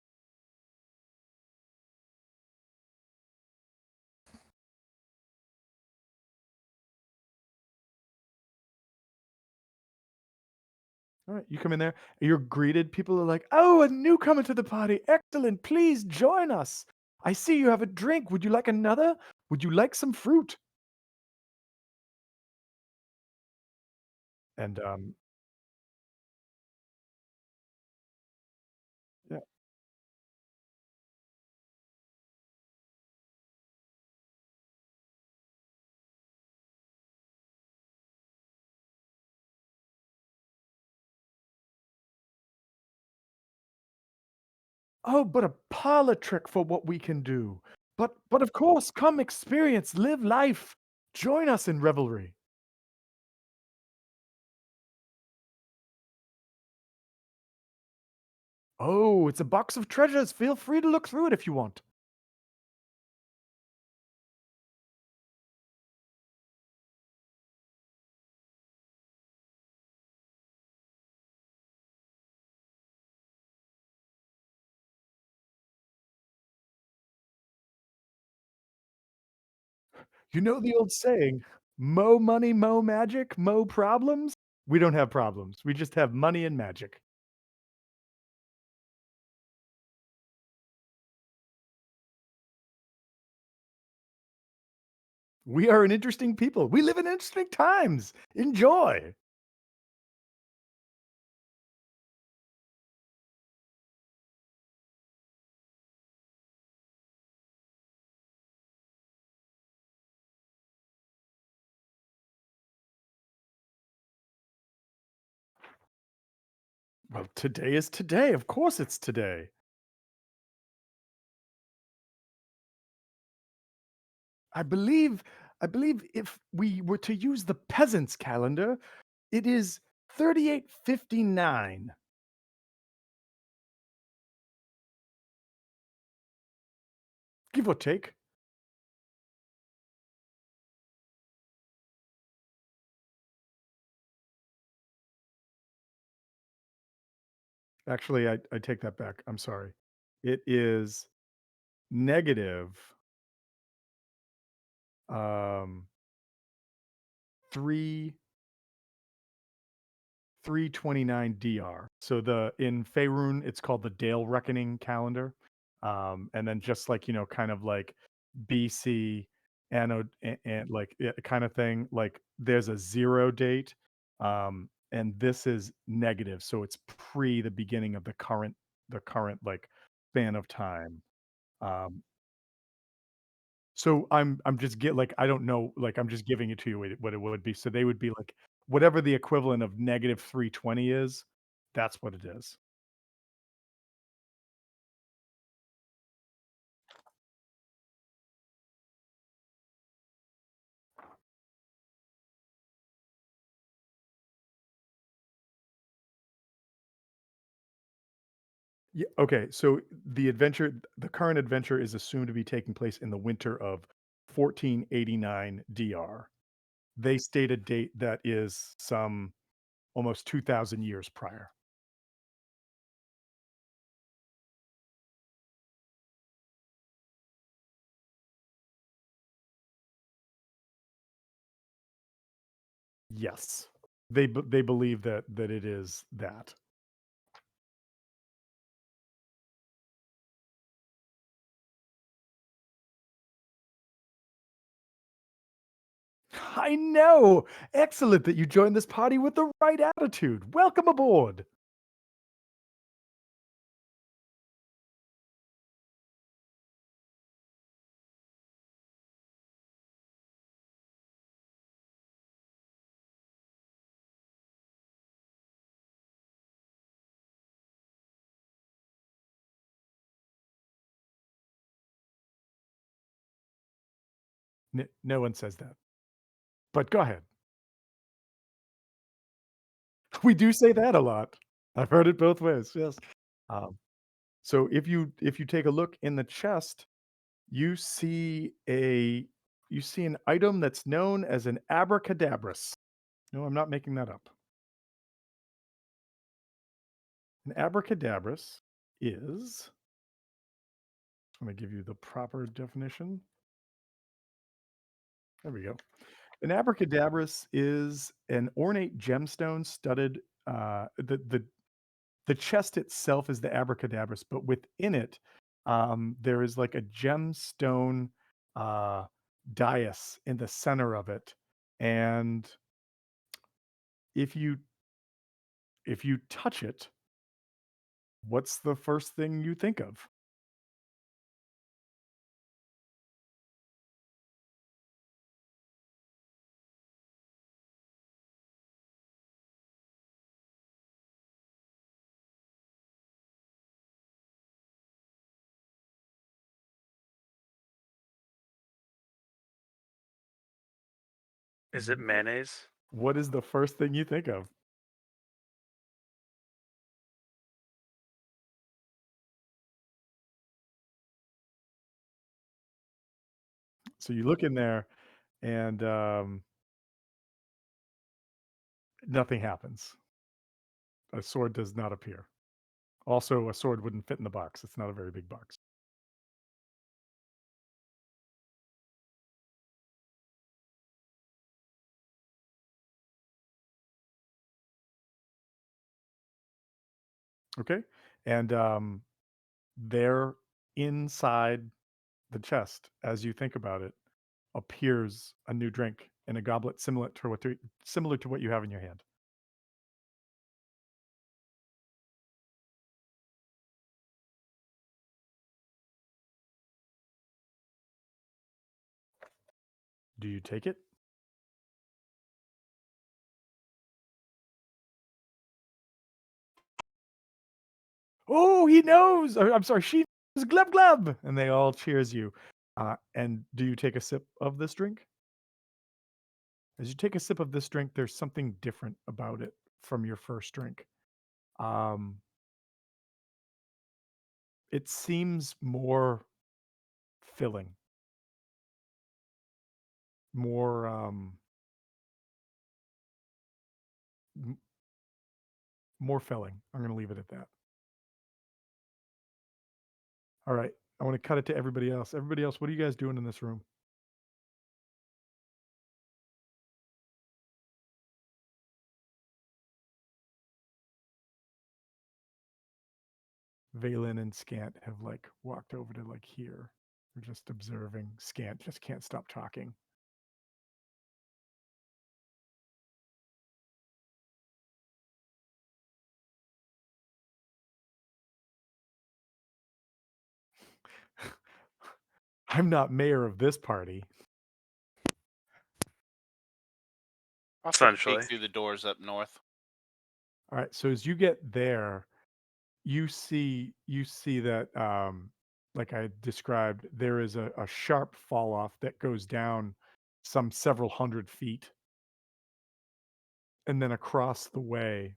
All right, you come in there, you're greeted. People are like, "Oh, a newcomer to the party. Excellent. Please join us. I see you have a drink. Would you like another? Would you like some fruit?" And yeah. Oh, but a parlor trick for what we can do. But of course, come experience, live life. Join us in revelry. Oh, it's a box of treasures. Feel free to look through it if you want. You know the old saying, "Mo money, mo magic, mo problems." We don't have problems. We just have money and magic. We are an interesting people. We live in interesting times. Enjoy. Well, today is today. Of course it's today. I believe I believe if we were to use the peasants' calendar, it is 3859, give or take. Actually, I take that back. I'm sorry. It is negative, um, 3 329 DR. So the in Faerun, it's called the Dale Reckoning calendar. And then just like, kind of like BC and like kind of thing, like there's a 0 date. And this is negative. So it's pre the beginning of the current like span of time. Um, so I'm just get like I don't know, like I'm just giving it to you what it would be. So they would be like whatever the equivalent of negative 320 is, that's what it is. Yeah, okay, so the current adventure is assumed to be taking place in the winter of 1489 DR. They state a date that is some almost 2,000 years prior. Yes. They believe that it is that. I know! Excellent that you joined this party with the right attitude. Welcome aboard. No one says that. But go ahead. We do say that a lot. I've heard it both ways. Yes. Um, so if you take a look in the chest, you see a you see an item that's known as an abracadabras. No, I'm not making that up. An abracadabras is, I'm going to give you the proper definition. There we go. An abracadabras is an ornate gemstone studded. The chest itself is the abracadabras, but within it, there is like a gemstone uh, dais in the center of it, and if you touch it, what's the first thing you think of? Is it mayonnaise? What is the first thing you think of? So you look in there, and nothing happens. A sword does not appear. Also, a sword wouldn't fit in the box. It's not a very big box. Okay, and there inside the chest, as you think about it, appears a new drink in a goblet similar to what you have in your hand. Do you take it? Oh, he knows! Or, I'm sorry, she knows. Glub glub, and they all cheers you. And do you take a sip of this drink? As you take a sip of this drink, there's something different about it from your first drink. Um, it seems more filling, more m- more filling. I'm going to leave it at that. All right. I want to cut it to everybody else. Everybody else, what are you guys doing in this room? Valen and Scant have like walked over to like here. They're just observing. Scant just can't stop talking. I'm not mayor of this party. I'll take a Essentially. peek through the doors up north. All right. So as you get there, you see that like I described, there is a sharp fall off that goes down some several hundred feet. And then across the way,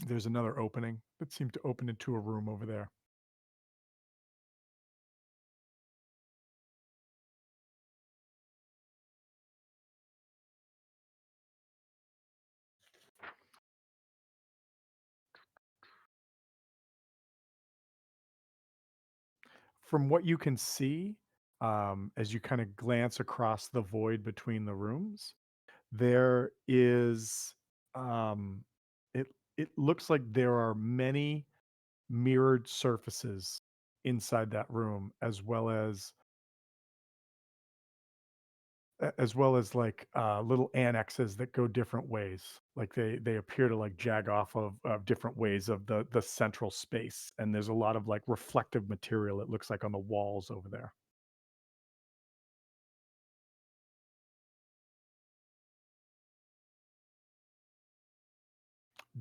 there's another opening that seems to open into a room over there. From what you can see, as you kind of glance across the void between the rooms, there is um, it it looks like there are many mirrored surfaces inside that room, as well as like little annexes that go different ways. Like they appear to like jag off of different ways of the central space, and there's a lot of like reflective material, it looks like, on the walls over there.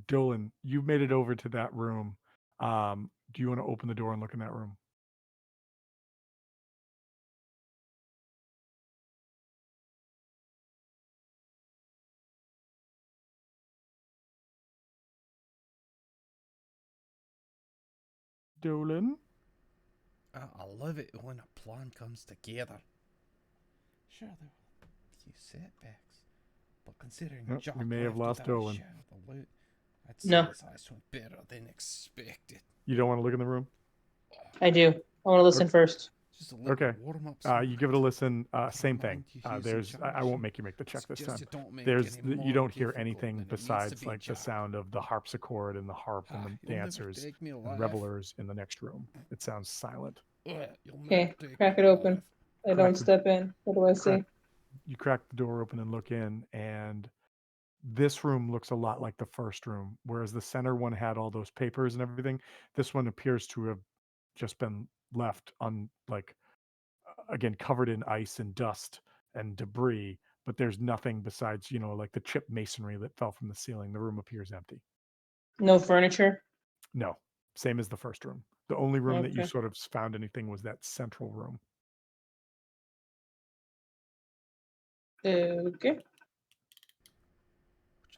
Dolan, you've made it over to that room. Do you want to open the door and look in that room? Dolan? I love it when a plan comes together. Sure, there were a few setbacks, but considering Oh, Jock we may have left lost without a Dolan. share of the loot, I'd No. say his eyes went better than expected. You don't want to look in the room? I do. I want to listen first. Just a little Okay. warm-up You give it a smack. listen. If I Same mind thing. you using There's. I won't charge, make you make the check this suggest time. you don't make There's. any You more don't hear difficult anything than it needs to besides be, like the Jack. sound of the harpsichord and the harp and the You'll never dancers take me and alive. revelers in the next room. It sounds silent. You'll never Okay, take crack me it open. alive. I Crack don't the- step in. What do I see? You crack the door open and look in, and this room looks a lot like the first room, whereas the center one had all those papers and everything. This one appears to have just been left on like again covered in ice and dust and debris, but there's nothing besides like the chip masonry that fell from the ceiling. The room appears empty. No furniture. No, same as the first room. The only room that you Okay. sort of found anything was that central room. Okay.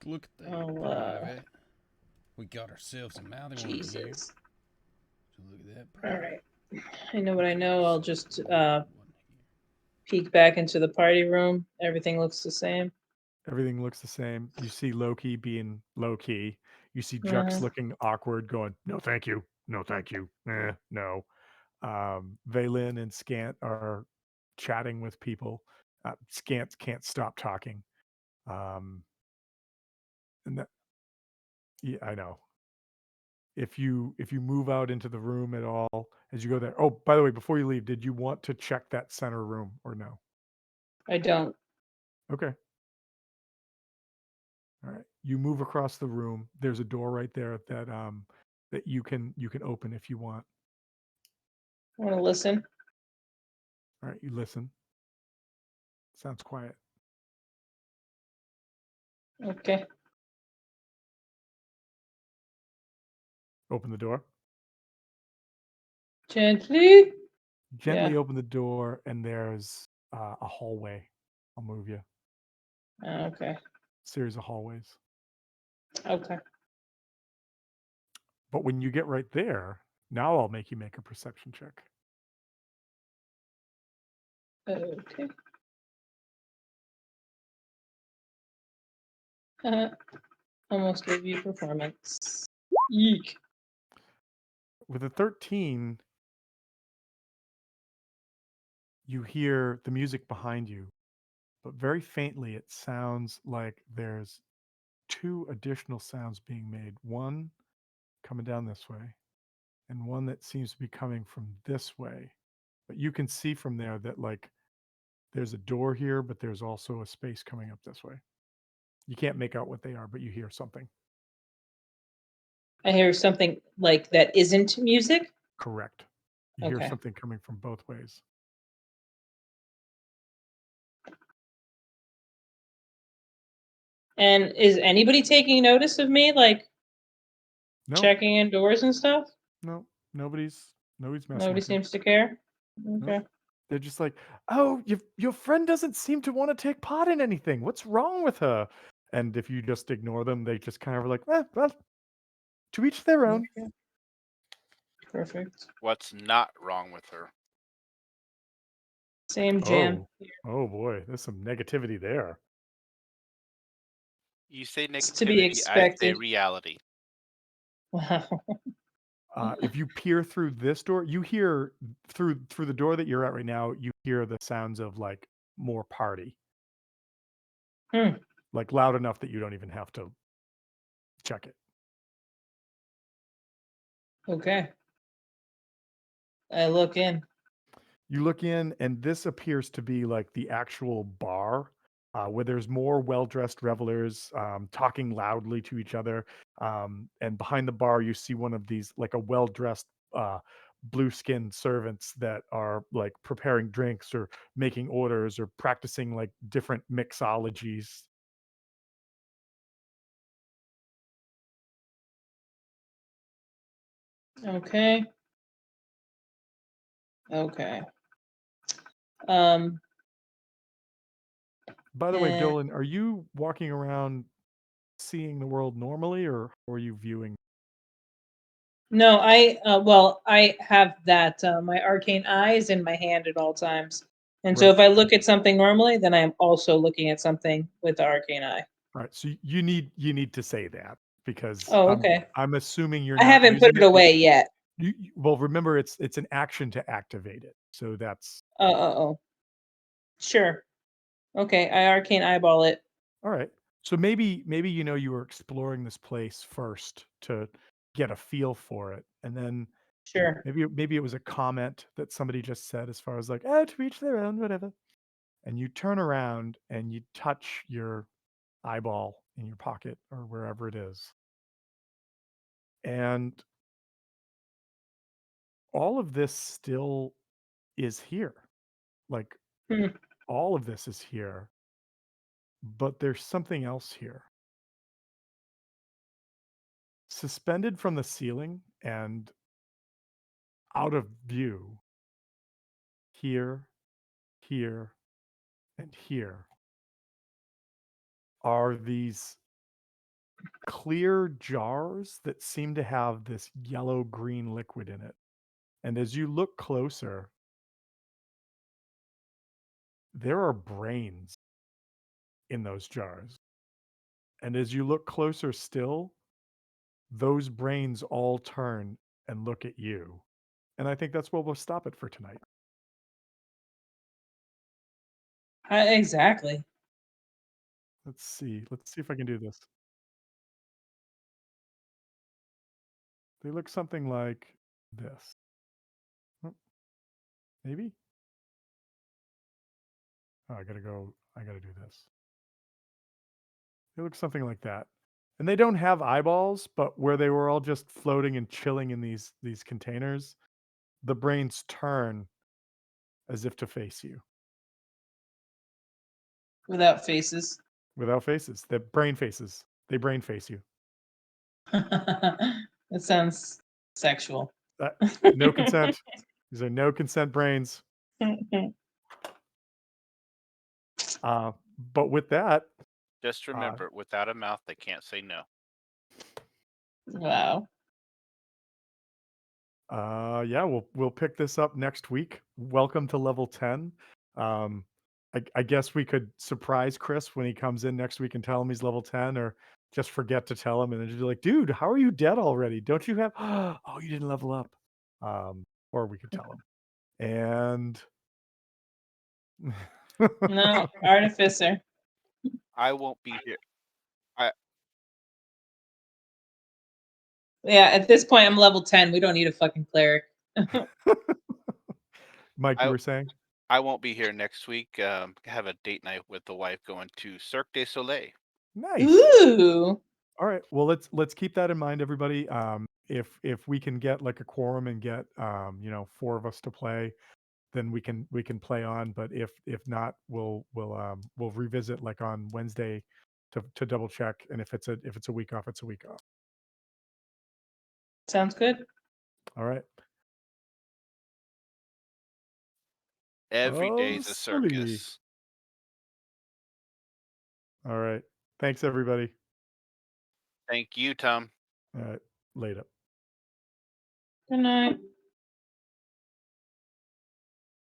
Look at that, Oh, Private. We got ourselves a mountain one here. Jesus. So look at that, All Private. right. I know what I know. I'll just One here. peek back into the party room. Everything looks the same. Everything looks the same. You see Loki being low key. You see Jux Uh-huh. looking awkward, going, "No, thank you. No, thank you. No." Valen and Scant are chatting with people. Scant can't stop talking. And that, yeah, I know. If you move out into the room at all as you go there. Oh, by the way, before you leave, did you want to check that center room or no? I don't. Okay. All right. You move across the room. There's a door right there that you can open if you want. I want to listen. All right, you listen. Sounds quiet. Okay. Open the door. Gently. Gently Yeah. open the door, and there's a hallway. I'll move you. Okay. Series of hallways. Okay. But when you get right there, now I'll make you make a perception check. Okay. Almost gave you performance. Eek. With a 13, you hear the music behind you, but very faintly it sounds like there's two additional sounds being made. One coming down this way, and one that seems to be coming from this way. But you can see from there that like there's a door here, but there's also a space coming up this way. You can't make out what they are, but you hear something. I hear something like that isn't music. Correct. You hear Okay. something coming from both ways. And is anybody taking notice of me, like No, checking in doors and stuff? no, nobody's messing Nobody with you. seems to care. Nope. Okay. They're just like, oh, your friend doesn't seem to want to take part in anything. What's wrong with her? And if you just ignore them, they just kind of are like, well, to each their own. Okay. Perfect. What's not wrong with her? Same jam. Oh boy, there's some negativity there. You say It's to be negativity, I say expected. reality. Wow. If you peer through this door, you hear through the door that you're at right now, you hear the sounds of like more party. Like loud enough that you don't even have to check it. Okay. I look in. You look in, and this appears to be like the actual bar where there's more well dressed revelers talking loudly to each other. And behind the bar, you see one of these, like a well dressed blue skinned servants that are like preparing drinks or making orders or practicing like different mixologies. Okay. Okay. Um, By the way, and Dolan, are you walking around seeing the world normally, or are you viewing? No, I have that my arcane eye is in my hand at all times. And so Right. if I look at something normally, then I am also looking at something with the arcane eye. Right. So you need to say that because Oh, okay. I'm assuming you're I not haven't put using it it. away yet. Well, remember it's an action to activate it. So that's Oh. Sure. Okay, I arcane eyeball it. all right. So maybe you were exploring this place first to get a feel for it, and then Sure. maybe it was a comment that somebody just said as far as like, oh, to each their own, whatever. And you turn around and you touch your eyeball in your pocket or wherever it is, and all of this still is here. Like Hmm. all of this is here, but there's something else here. Suspended from the ceiling and out of view, here, here, and here, are these clear jars that seem to have this yellow green liquid in it. And as you look closer, there are brains in those jars. And as you look closer still, those brains all turn and look at you. And I think that's where we'll stop it for tonight. Exactly. Let's see. Let's see if I can do this. They look something like this. Oh, maybe? Oh, I gotta do this. They look something like that. And they don't have eyeballs, but where they were all just floating and chilling in these containers, the brains turn as if to face you Without faces. without faces. They're brain faces. They brain face you. That sounds sexual. No consent. These are no consent brains. But with that, Just remember, without a mouth, they can't say no. Wow. yeah, we'll pick this up next week. Welcome to level 10. I guess we could surprise Chris when he comes in next week and tell him he's level 10, or just forget to tell him and then just be like, dude, how are you dead already? Don't you have oh, you didn't level up. Or we could tell him. And No, artificer. I won't be here. Yeah, at this point I'm level 10. We don't need a fucking cleric. Mike, you I were saying? I won't be here next week. Have a date night with the wife, going to Cirque du Soleil. Nice. Ooh. All right. Well, let's keep that in mind, everybody. If we can get like a quorum and get 4 of us to play, then we can play on. But if not, we'll revisit like on Wednesday to double check. And if it's a week off, it's a week off. Sounds good. All right. Every Oh, day's a silly. circus. All right. Thanks, everybody. Thank you, Tom. All right. Later. Good night.